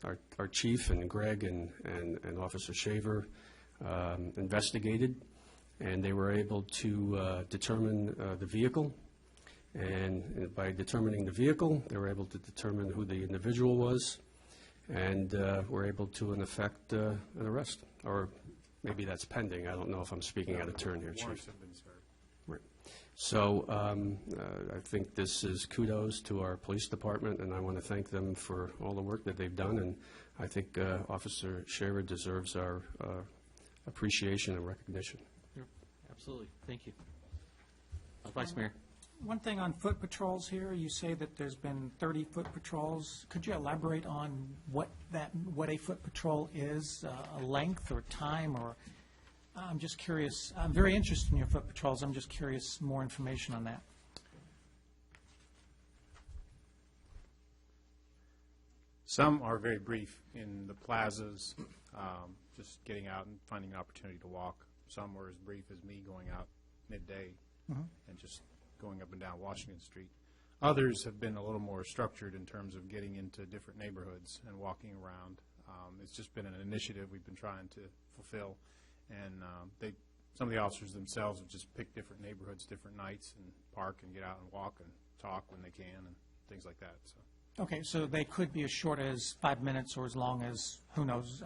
our chief and Greg and Officer Shaver investigated, and they were able to determine the vehicle. And by determining the vehicle, they were able to determine who the individual was, and were able to, in effect, an arrest. Or maybe that's pending. I don't know if I'm speaking out of turn here, Chief. Warrants have been served. Right. So I think this is kudos to our police department, and I want to thank them for all the work that they've done. And I think Officer Shaver deserves our appreciation and recognition. Yep, absolutely. Thank you. Vice Mayor. One thing on foot patrols here, you say that there's been 30 foot patrols. Could you elaborate on what a foot patrol is, a length or time, or, I'm just curious, I'm very interested in your foot patrols, I'm just curious more information on that. Some are very brief in the plazas, just getting out and finding an opportunity to walk. Some were as brief as me going out midday and just going up and down Washington Street. Others have been a little more structured in terms of getting into different neighborhoods and walking around. It's just been an initiative we've been trying to fulfill, and some of the officers themselves have just picked different neighborhoods, different nights, and park and get out and walk and talk when they can and things like that. So. Okay, so they could be as short as 5 minutes or as long as, who knows,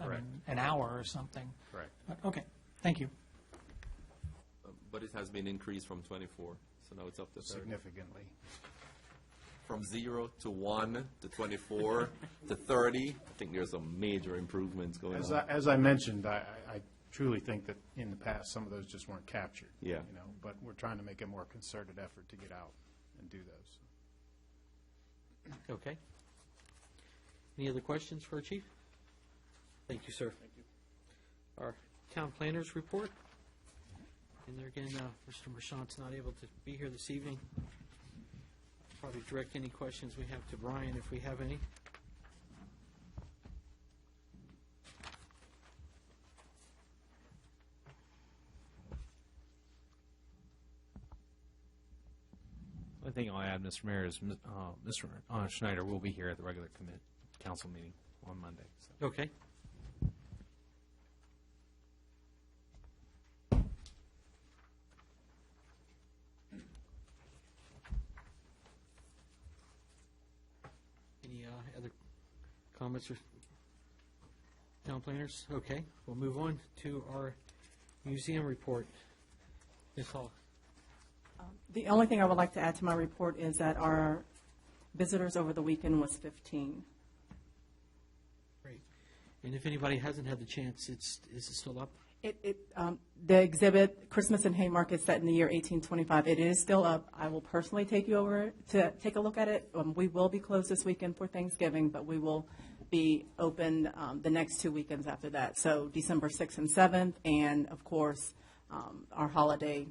an hour or something. Correct. But, okay, thank you. But it has been increased from 24, so now it's up to 30. Significantly. From 0 to 1 to 24 to 30. I think there's some major improvements going on. As I mentioned, I truly think that in the past, some of those just weren't captured. Yeah. You know, but we're trying to make a more concerted effort to get out and do those. Okay. Any other questions for our chief? Thank you, sir. Thank you. Our town planners report. And there again, Mr. Marchant's not able to be here this evening. Probably direct any questions we have to Brian if we have any. One thing I'll add, Mr. Mayor, is Mr. Schneider will be here at the regular council meeting on Monday. So. Okay. Any other comments or town planners? Okay, we'll move on to our museum report. Ms. Hall. The only thing I would like to add to my report is that our visitors over the weekend was 15. Great. And if anybody hasn't had the chance, is it still up? The exhibit, Christmas and Haymarket, set in the year 1825, it is still up. I will personally take you over to take a look at it. We will be closed this weekend for Thanksgiving, but we will be open the next 2 weekends after that. So December 6th and 7th, and of course, our holiday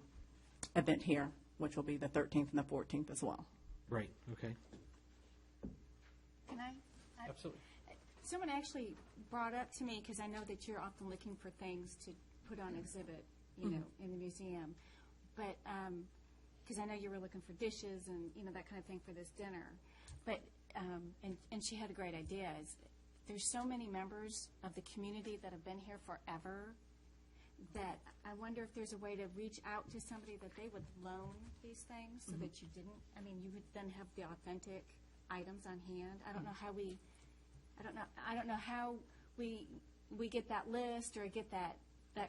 event here, which will be the 13th and the 14th as well. Right, okay. Can I? Absolutely. Someone actually brought up to me, because I know that you're often looking for things to put on exhibit, you know, in the museum, but, because I know you were looking for dishes and, you know, that kind of thing for this dinner. But, and she had a great idea, is there's so many members of the community that have been here forever that I wonder if there's a way to reach out to somebody that they would loan these things so that you didn't, I mean, you would then have the authentic items on hand. I don't know how I don't know how we get that list or get that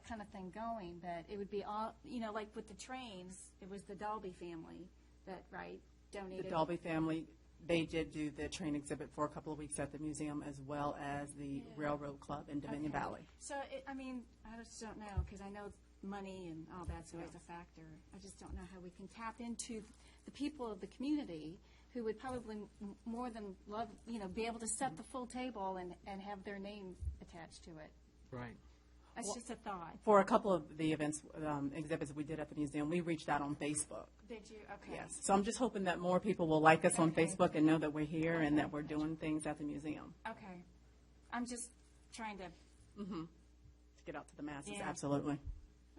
kind of thing going, but it would be all, you know, like with the trains, it was the Dalby family that, right, donated. The Dalby family, they did do the train exhibit for a couple of weeks at the museum, as well as the Railroad Club in Dominion Valley. So, I mean, I just don't know, because I know money and all that's always a factor. I just don't know how we can tap into the people of the community who would probably more than love, you know, be able to set the full table and have their name attached to it. Right. That's just a thought. For a couple of the events, exhibits we did at the museum, we reached out on Facebook. Did you? Okay. Yes. So I'm just hoping that more people will like us on Facebook and know that we're here and that we're doing things at the museum. Okay. I'm just trying to, To get out to the masses, Yeah. absolutely.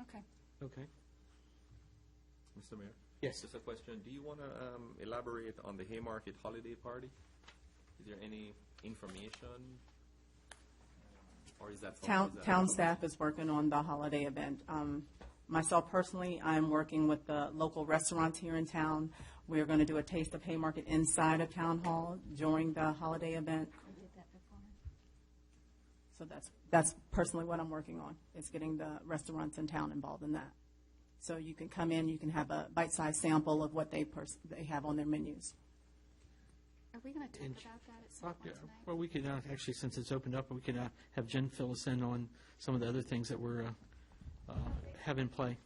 okay. Okay. Mr. Mayor? Yes. Just a question. Do you want to elaborate on the Haymarket holiday party? Is there any information? Or is that something? Town staff is working on the holiday event. Myself personally, I'm working with the local restaurants here in town. We're going to do a Taste of Haymarket inside of Town Hall during the holiday event. We did that before. So that's personally what I'm working on, is getting the restaurants in town involved in that. So you can come in, you can have a bite-sized sample of what they have on their menus. Are we going to talk And- about that at some point tonight? Well, we could, actually, since it's opened up, we could have Jen fill us in on some of the other things that we're, have in play.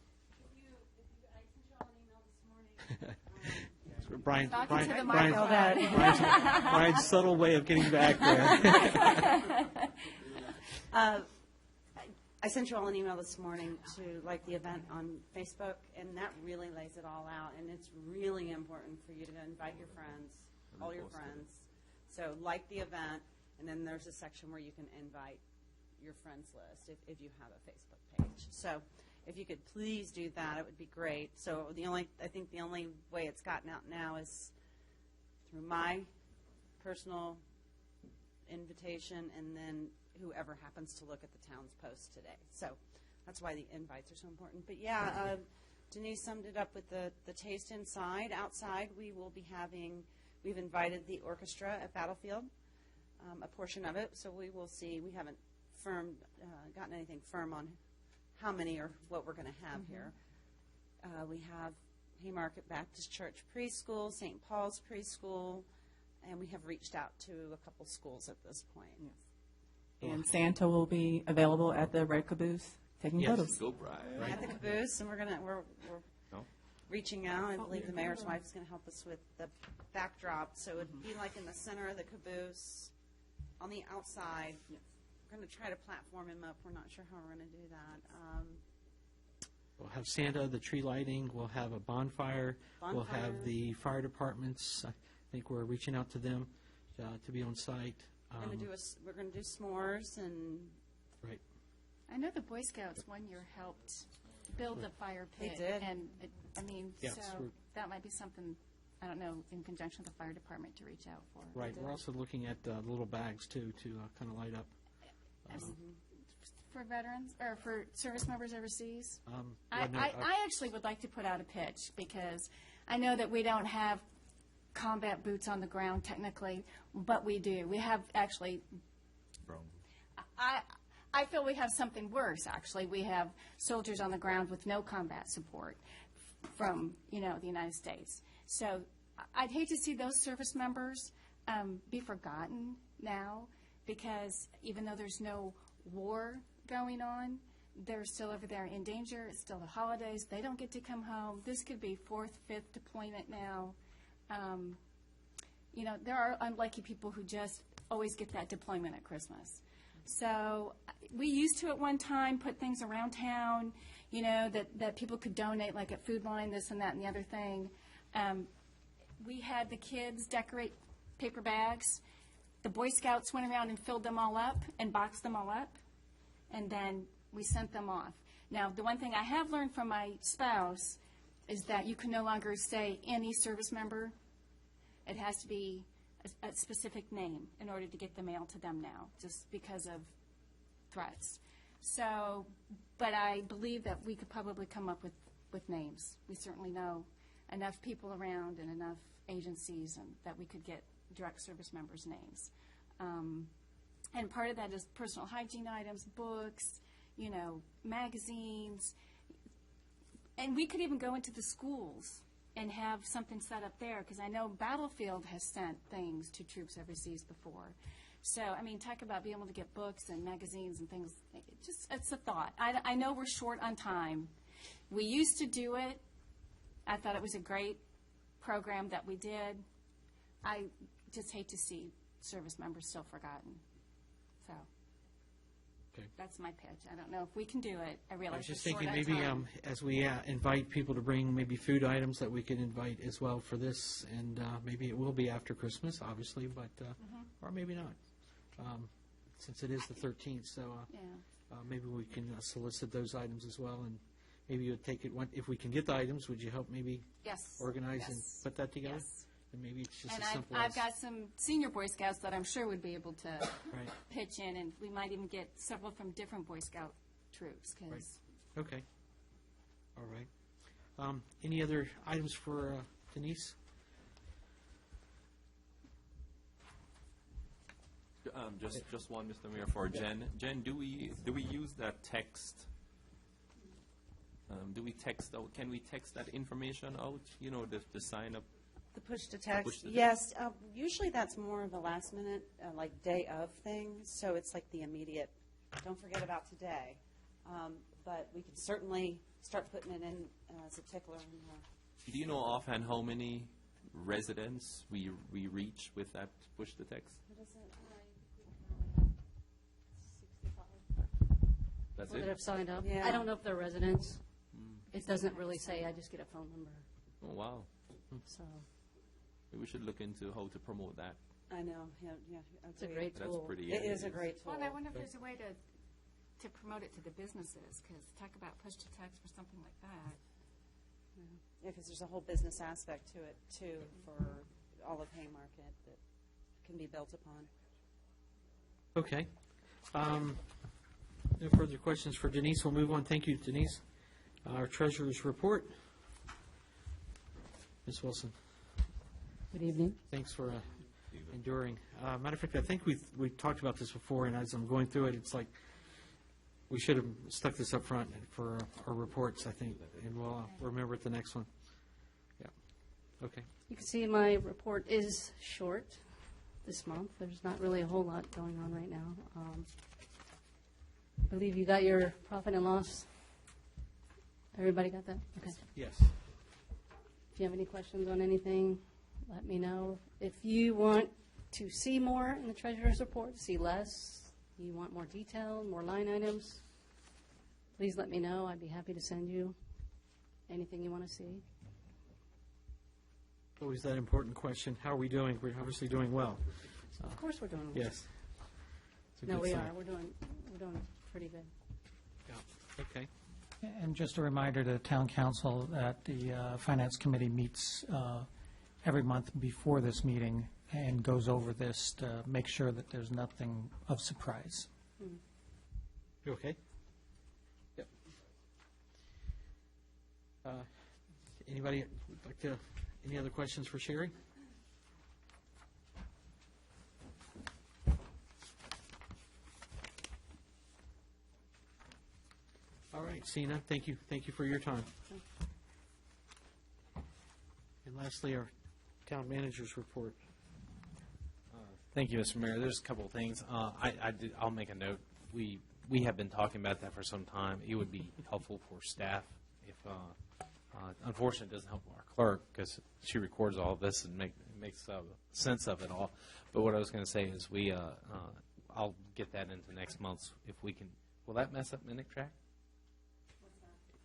Brian, Talking to the Brian, microphone. Brian's subtle way of getting back there. I sent you all an email this morning to like the event on Facebook, and that really lays it all out. And it's really important for you to invite your friends, all your friends. So like the event, and then there's a section where you can invite your friends list if you have a Facebook page. So if you could please do that, it would be great. So I think the only way it's gotten out now is through my personal invitation, and then whoever happens to look at the town's post today. So that's why the invites are so important. But yeah, Denise summed it up with the taste inside. Outside, we've invited the orchestra at Battlefield, a portion of it. So we will see. We haven't gotten anything firm on how many or what we're going to have here. We have Haymarket Baptist Church Preschool, St. Paul's Preschool, and we have reached out to a couple schools at this point. And Santa will be available at the Red Caboose taking Yes. photos. Go, Brian. At the caboose, and we're reaching out. I believe the mayor's wife is going to help us with the backdrop, so it'd be like in the center of the caboose, on the outside. We're going to try to platform him up. We're not sure how we're going to do that. We'll have Santa, the tree lighting, we'll have a bonfire. We'll Bonfire. have the fire departments. I think we're reaching out to them to be on site. We're going to do s'mores and Right. I know the Boy Scouts one year helped build the fire They pit. did. And, Yes, so we're- that might be something, I don't know, in conjunction with the fire department to reach out for. Right. We're also looking at little bags, too, to kind of light up. For veterans, or for service members overseas? Well, no, I actually would like to put out a pitch, because I know that we don't have combat boots on the ground technically, but we do. We have actually, I feel we have something worse, actually. We have soldiers on the ground with no combat support from, the United States. So I'd hate to see those service members be forgotten now, because even though there's no war going on, they're still over there in danger. It's still the holidays. They don't get to come home. This could be 4th, 5th deployment now. There are unlucky people who just always get that deployment at Christmas. So we used to at one time put things around town, that people could donate, like at Food Line, this and that and the other thing. We had the kids decorate paper bags. The Boy Scouts went around and filled them all up and boxed them all up, and then we sent them off. Now, the one thing I have learned from my spouse is that you can no longer say any service member. It has to be a specific name in order to get the mail to them now, just because of threats. So, but I believe that we could probably come up with names. We certainly know enough people around and enough agencies and that we could get direct service members' names. And part of that is personal hygiene items, books, magazines. And we could even go into the schools and have something set up there, because I know Battlefield has sent things to troops overseas before. So, talk about being able to get books and magazines and things. It's a thought. I know we're short on time. We used to do it. I thought it was a great program that we did. I just hate to see service members still forgotten. So, Okay. that's my pitch. I don't know if we can do it. I I realize was just we're short thinking on maybe time. as we invite people to bring maybe food items that we could invite as well for this, and maybe it will be after Christmas, obviously, but or maybe not. since it is the 13th, so Yeah. maybe we can solicit those items as well, and maybe you'd take it, if we can get the items, would you help maybe Yes. organize and Yes. put that together? Yes. And maybe it's just And as simple I've as... got some senior Boy Scouts that I'm sure would be able to Right. pitch in, and we might even get several from different Boy Scout troops, Right. because Okay. All right. Any other items for Denise? Just one, Mr. Mayor, for Jen. Jen, do we use that text? Do we text out? Can we text that information out? You know, the sign up. The push to Push text, to yes. Usually that's more of a last minute, like day of thing, so it's like the immediate, don't forget about today. But we can certainly start putting it in as a tickler. Do you know offhand how many residents we reach with that push to text? What is it? That's That it? have signed up. Yeah. I don't know if they're residents. It doesn't really say, I just get a phone number, Oh, wow. so Maybe we should look into how to promote that. I know, yeah. it's a great That's tool. pretty. It is a great tool. Well, and I wonder if there's a way to promote it to the businesses, because talk about push to text for something like that. Yeah, because there's a whole business aspect to it, too, for all of Haymarket that can be built upon. Okay. No further questions for Denise. We'll move on. Thank you, Denise. Our treasurer's report. Ms. Wilson, Good evening. thanks for enduring. Matter of fact, I think we talked about this before, and as I'm going through it, it's like we should have stuck this up front for our reports, I think, and we'll remember it the next one. Yeah. Okay. You can see my report is short this month. There's not really a whole lot going on right now. I believe you got your profit and loss. Everybody got that? Okay. Yes. If you have any questions on anything, let me know. If you want to see more in the treasurer's report, see less, you want more detail, more line items, please let me know. I'd be happy to send you anything you want to see. Always that important question. How are we doing? We're obviously doing well. Of course we're doing well. Yes. It's a No, good we sign. are. We're doing pretty good. Yeah. Okay. And just a reminder to town council that the finance committee meets every month before this meeting and goes over this to make sure that there's nothing of surprise. You okay? Yep. Anybody would like to, any other questions for Sherry? All right, Sina, thank you for your time. And lastly, our town manager's report. Thank you, Mr. Mayor. There's a couple of things. I'll make a note. We have been talking about that for some time. It would be helpful for staff if, unfortunately, it doesn't help our clerk because she records all of this and makes sense of it all. But what I was going to say is I'll get that into next month's if we can. Will that mess up Minute Track?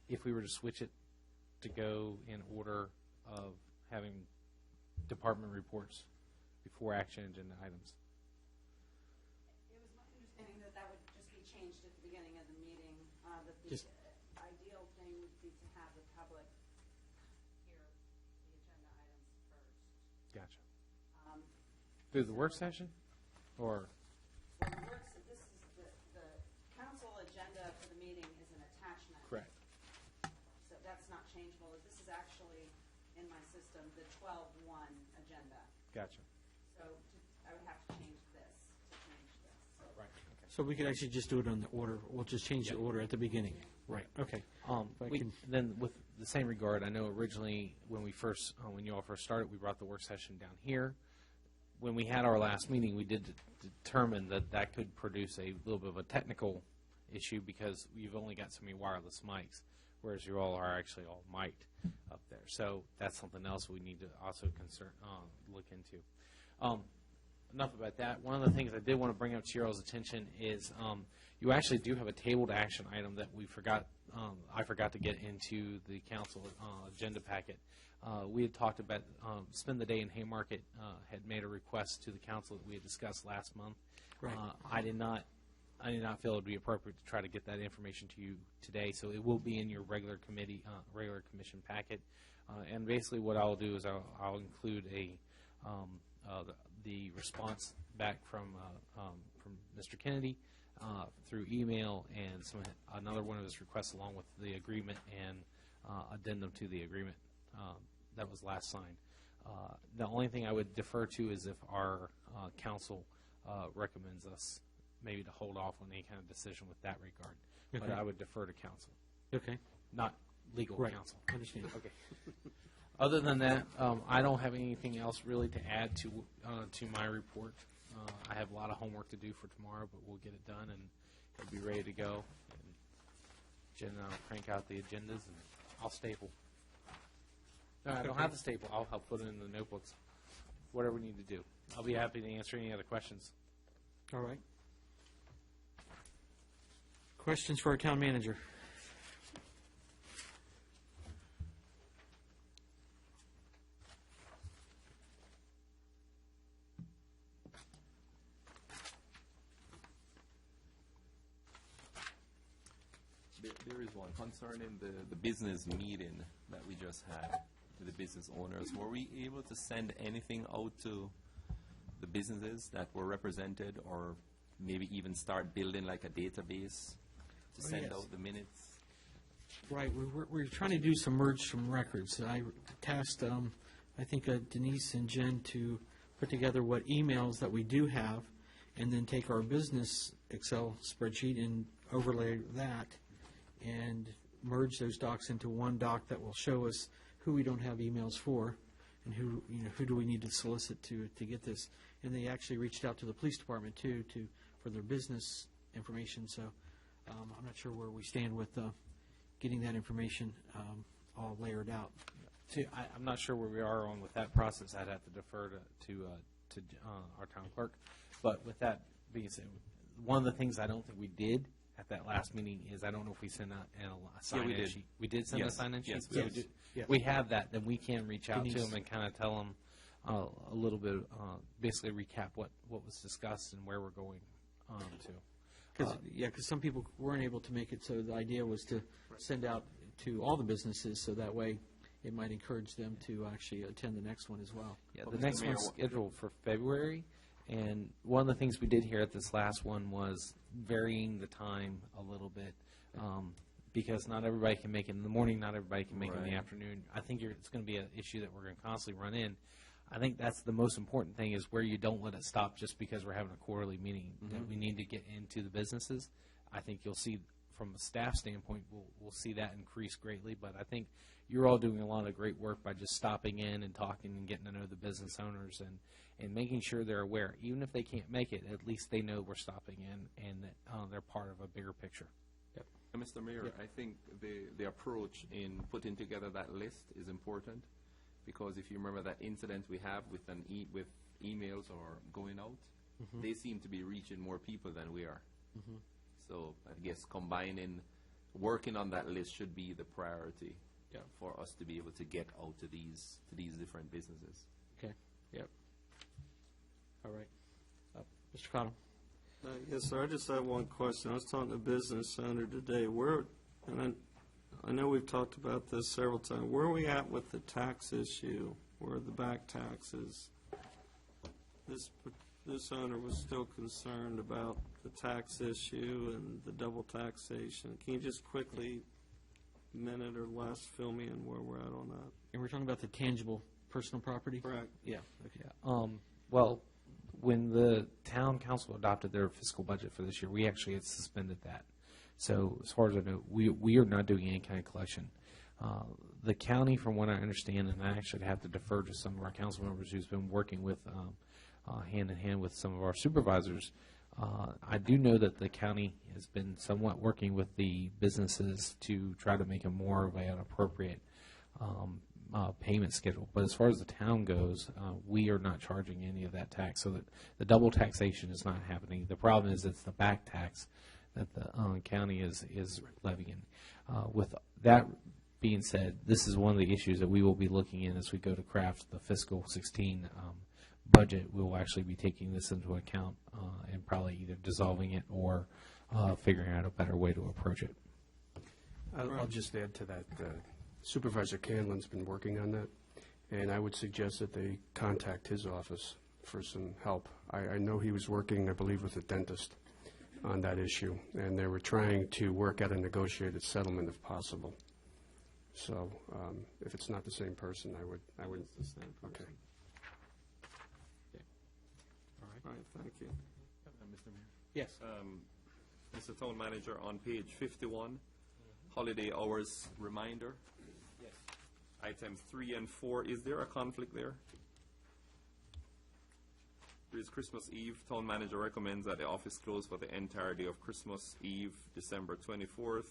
If we were to switch it to go in order of having department reports before action agenda items. It was my understanding that that would just be changed at the beginning of the meeting, that the Just- ideal thing would be to have the public hear the agenda items first. Gotcha. Um, Through the work session? Or, Well, the works, this is the council agenda for the meeting is an attachment. correct. So that's not changeable. This is actually, in my system, the 12-1 agenda. Gotcha. So I would have to change this to change this. Right. Okay. So we could actually just do it on the order. We'll just change the order at the beginning. Right, okay. If I can- Then with the same regard, I know originally when we first, when you all first started, we brought the work session down here. When we had our last meeting, we did determine that that could produce a little bit of a technical issue because you've only got so many wireless mics, whereas you all are actually all mic'd up there. So that's something else we need to also look into. enough about that. One of the things I did want to bring up to your all's attention is you actually do have a tabled action item that we forgot. I forgot to get into the council agenda packet. We had talked about Spend the Day in Haymarket had made a request to the council that we had discussed last month. Right. I did not feel it would be appropriate to try to get that information to you today, so it will be in your regular commission packet. And basically, what I'll do is I'll include the response back from Mr. Kennedy through email and another one of his requests along with the agreement and addendum to the agreement that was last signed. The only thing I would defer to is if our council recommends us maybe to hold off on any kind of decision with that regard. Okay. But I would defer to council. Okay. Not legal Right. counsel. Understand. Okay. Other than that, I don't have anything else really to add to my report. I have a lot of homework to do for tomorrow, but we'll get it done and it'll be ready to go. And Jen and I'll crank out the agendas and I'll staple. No, I don't have the staple. I'll put it in the notebooks. Whatever we need to do. I'll be happy to answer any other questions. All right. Questions for our town manager? There is one concerning the business meeting that we just had with the business owners. Were we able to send anything out to the businesses that were represented, or maybe even start building like a database to send yes. out the minutes? Right, we're trying to do some merge from records. I tasked, I think Denise and Jen to put together what emails that we do have, and then take our business Excel spreadsheet and overlay that, and merge those docs into one doc that will show us who we don't have emails for, and who do we need to solicit to get this. And they actually reached out to the police department too, for their business information. So I'm not sure where we stand with getting that information all layered out. See, I'm not sure where we are on with that process. I'd have to defer to our town clerk. But with that being said, one of the things I don't think we did at that last meeting is I don't know if we sent out a sign-in sheet. We did send a sign-in sheet? Yes, So we did. Yes. we have that. Then we can reach out to Denise. them and kind of tell them a little bit, basically recap what was discussed and where we're going to. Because some people weren't able to make it, so the idea was to send out to all the businesses, so that way it might encourage them to actually attend the next one as well. Yeah, the next one's scheduled for February, and one of the things we did here at this last one was varying the time a little bit, because not everybody can make it in the morning, not everybody can make it in the afternoon. I think it's going to be an issue that we're going to constantly run in. I think that's the most important thing, is where you don't let it stop just because we're having a quarterly meeting, that we need to get into the businesses. I think you'll see, from a staff standpoint, we'll see that increase greatly, but I think you're all doing a lot of great work by just stopping in and talking and getting to know the business owners and making sure they're aware. Even if they can't make it, at least they know we're stopping in and that they're part of a bigger picture. And Mr. Mayor, I think the approach in putting together that list is important, because if you remember that incident we have with with emails or going out, they seem to be reaching more people than we are. So I guess working on that list should be the priority for us to be able to get out to these different businesses. Okay, yep. All right. Mr. Cottle? Yes, sir. I just have one question. I was talking to a business owner today. I know we've talked about this several times. Where are we at with the tax issue, or the back taxes? This owner was still concerned about the tax issue and the double taxation. Can you just quickly, minute or less, fill me in where we're at on that? And we're talking about the tangible personal property? Correct. Yeah, okay. Well, when the town council adopted their fiscal budget for this year, we actually had suspended that. So as far as I know, we are not doing any kind of collection. The county, from what I understand, and I actually have to defer to some of our council members who's been working with hand in hand with some of our supervisors, I do know that the county has been somewhat working with the businesses to try to make it more of an appropriate payment schedule. But as far as the town goes, we are not charging any of that tax, so that the double taxation is not happening. The problem is it's the back tax that the county is levying. With that being said, this is one of the issues that we will be looking in as we go to craft the fiscal 16 budget. We will actually be taking this into account and probably either dissolving it or figuring out a better way to approach it. I'll just add to that. Supervisor Canlin's been working on that, and I would suggest that they contact his office for some help. I know he was working, I believe, with a dentist on that issue, and they were trying to work out a negotiated settlement if possible. So if it's not the same person, I would. It's the same person. Okay. All right, thank you. Mr. Mayor? Yes. Mr. Town Manager, on page 51, holiday hours reminder. Yes. Items 3 and 4, is there a conflict there? There is Christmas Eve. Town Manager recommends that the office close for the entirety of Christmas Eve, December 24th,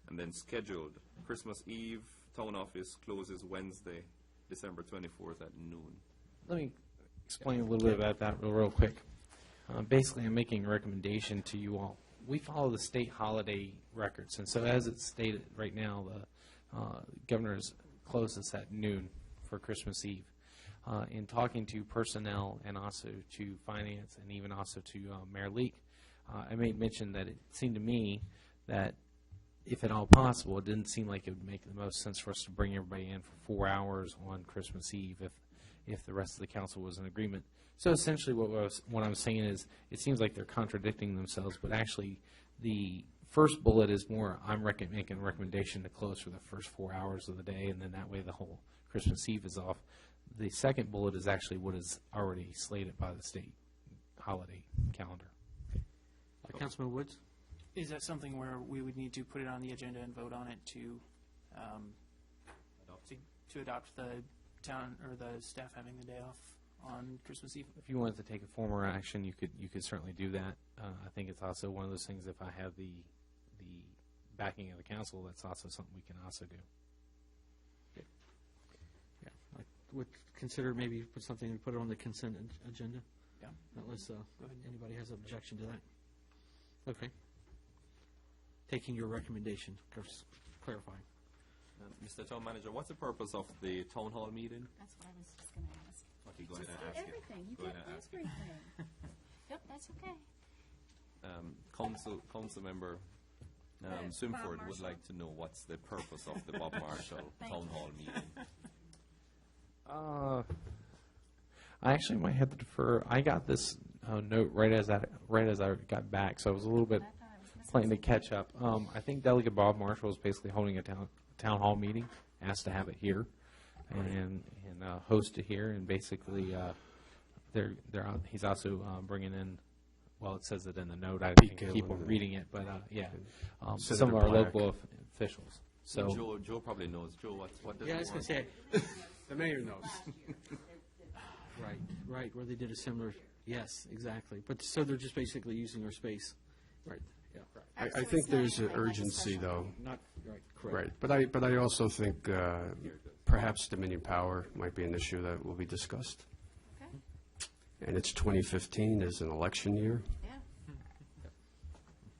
and then scheduled Christmas Eve, Town Office closes Wednesday, December 24th at noon. Let me explain a little bit about that real quick. Basically, I'm making a recommendation to you all. We follow the state holiday records, and so as it's stated right now, the governor's closes at noon for Christmas Eve. In talking to personnel and also to finance and even also to Mayor Leak, I made mention that it seemed to me that if at all possible, it didn't seem like it would make the most sense for us to bring everybody in for 4 hours on Christmas Eve if the rest of the council was in agreement. So essentially what I'm saying is it seems like they're contradicting themselves, but actually the first bullet is more I'm making a recommendation to close for the first 4 hours of the day, and then that way the whole Christmas Eve is off. The second bullet is actually what is already slated by the state holiday calendar. Councilman Woods? Is that something where we would need to put it on the agenda and vote on it to adopt the town or the staff having the day off on Christmas Eve? If you wanted to take a formal action, you could certainly do that. I think it's also one of those things, if I have the backing of the council, that's also something we can also do. Yeah, I would consider maybe put something and put it on the consent agenda. Yeah. Unless anybody has an objection to that. Okay. Taking your recommendation, clarifying. Mr. Town Manager, what's the purpose of the town hall meeting? That's what I was just going to ask. Okay, go ahead Just and do ask it. everything. You Go get ahead and ask it. everything. Yep, that's okay. Council member Swinford would like to know what's the purpose of the Bob Marshall town hall meeting. I actually might have to defer. I got this note right as I got back, so I was a little bit playing to catch up. I think Delegate Bob Marshall is basically holding a town hall meeting, asked to have it here, and host it here, and basically he's also bringing in. Well, it says it in the note. I can't keep on reading it, but some of our local officials. So Joe probably knows. Joe, what does Yeah, I he was going want? to say. The mayor knows. Right, where they did a similar, yes, exactly. But so they're just basically using our space. Right, yeah. I think there's an urgency, though. Not, right, correct. Right, but I also think perhaps Dominion Power might be an issue that will be discussed. Okay. And it's 2015 is an election year. Yeah.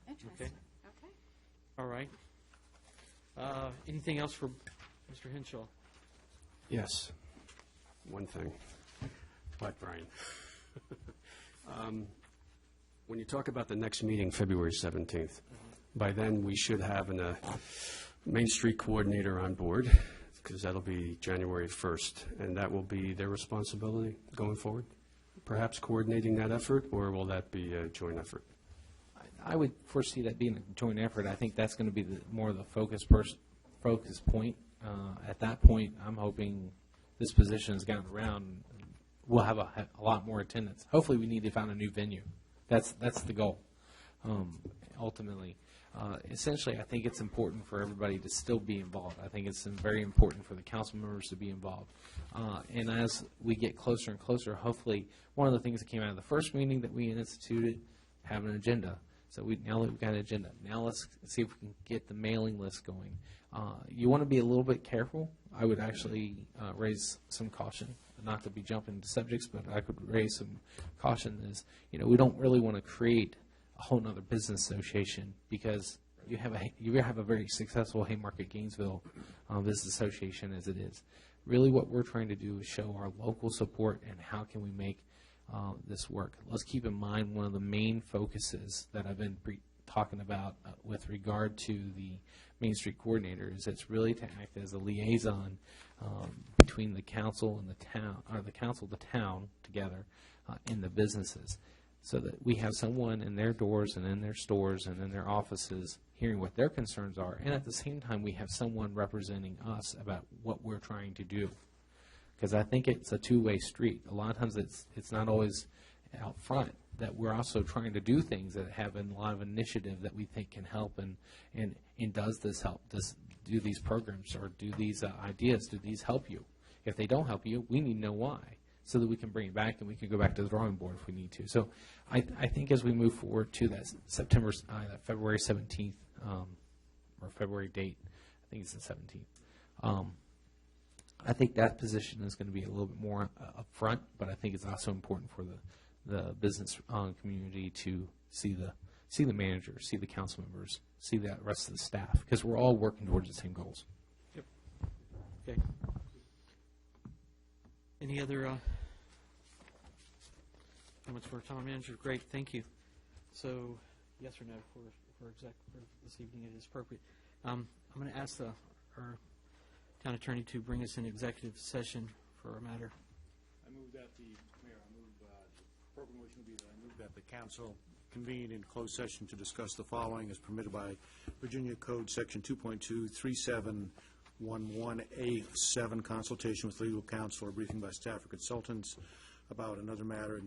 Interesting. Okay. All right. Anything else for Mr. Henshaw? Yes. One thing. What, Brian? When you talk about the next meeting, February 17th, by then we should have a Main Street coordinator on board, because that'll be January 1st, and that will be their responsibility going forward? Perhaps coordinating that effort, or will that be a joint effort? I would foresee that being a joint effort. I think that's going to be more of the focus point. At that point, I'm hoping this position has gotten around. We'll have a lot more attendance. Hopefully, we need to find a new venue. That's the goal, ultimately. Essentially, I think it's important for everybody to still be involved. I think it's very important for the council members to be involved. And as we get closer and closer, hopefully, one of the things that came out of the first meeting that we instituted, have an agenda. So now that we've got an agenda, now let's see if we can get the mailing list going. You want to be a little bit careful. I would actually raise some caution, not to be jumping into subjects, but I could raise some caution is, we don't really want to create a whole other business association because you have a very successful Haymarket Gainesville Business Association as it is. Really what we're trying to do is show our local support and how can we make this work. Let's keep in mind one of the main focuses that I've been talking about with regard to the Main Street Coordinator is it's really to act as a liaison between the council and the town, or the council, the town together, in the businesses, so that we have someone in their doors and in their stores and in their offices hearing what their concerns are, and at the same time we have someone representing us about what we're trying to do. Because I think it's a two-way street. A lot of times it's not always out front, that we're also trying to do things that have a lot of initiative that we think can help, and does this help? Do these programs or do these ideas, do these help you? If they don't help you, we need to know why, so that we can bring it back and we can go back to the drawing board if we need to. So I think as we move forward to that that February 17th, or February date, I think it's the 17th, I think that position is going to be a little bit more upfront, but I think it's also important for the business community to see the manager, see the council members, see the rest of the staff, because we're all working towards the same goals. Yep. Okay. Any other comments for our town manager? Great, thank you. So, yes or no for this evening, it is appropriate. I'm going to ask our town attorney to bring us an executive session for a matter. I move that the proper motion would be that I move that the council convene in closed session to discuss the following as permitted by Virginia Code Section 2.23711A7, consultation with legal counsel or briefing by staff or consultants about another matter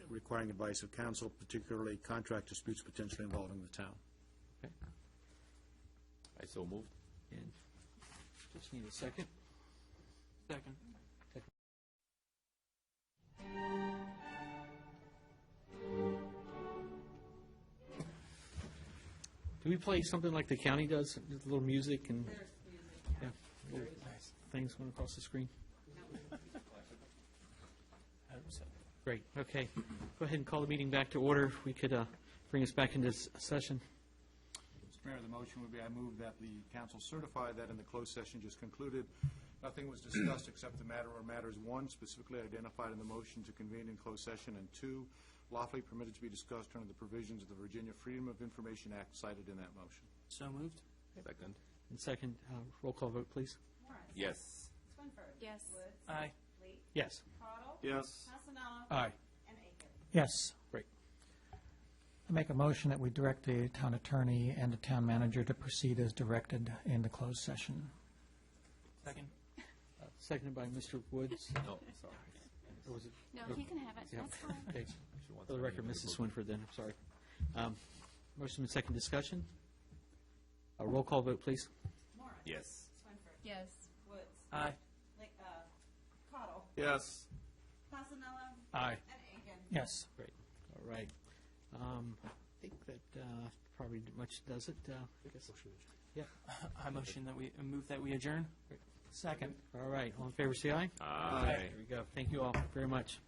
requiring advice of counsel, particularly contract disputes potentially involving the town. Okay. I so moved. And just need a second. Second. Do we play something like the county does, with a little music and little things going across the screen? Great. Okay. Go ahead and call the meeting back to order. If we could bring us back into session. Mr. Mayor, the motion would be I move that the council certify that in the closed session just concluded, nothing was discussed except the matter or matters, one, specifically identified in the motion to convene in closed session, and two, lawfully permitted to be discussed under the provisions of the Virginia Freedom of Information Act cited in that motion. So moved. Second. And second, roll call vote, please. Morris. Yes. Swinford. Yes. Woods. Aye. Lee. Yes. Cottle. Yes. Passanello. Aye. And Aiken. Yes. Great. I make a motion that we direct the town attorney and the town manager to proceed as directed in the closed session. Second. Seconded by Mr. Woods. No, sorry. Or was it? No, he can have it. Yeah. That's fine. Okay. For the record, Mrs. Swinford then, sorry. Motion and second discussion. A roll call vote, please. Morris. Yes. Swinford. Yes. Woods. Aye. Cottle. Yes. Passanello. Aye. And Aiken. Yes. Great. All right. I think that probably much does it. I guess. Yeah. I motion that we move that we adjourn. Second. All right. All in favor, say aye. Aye. There we go. Thank you all very much.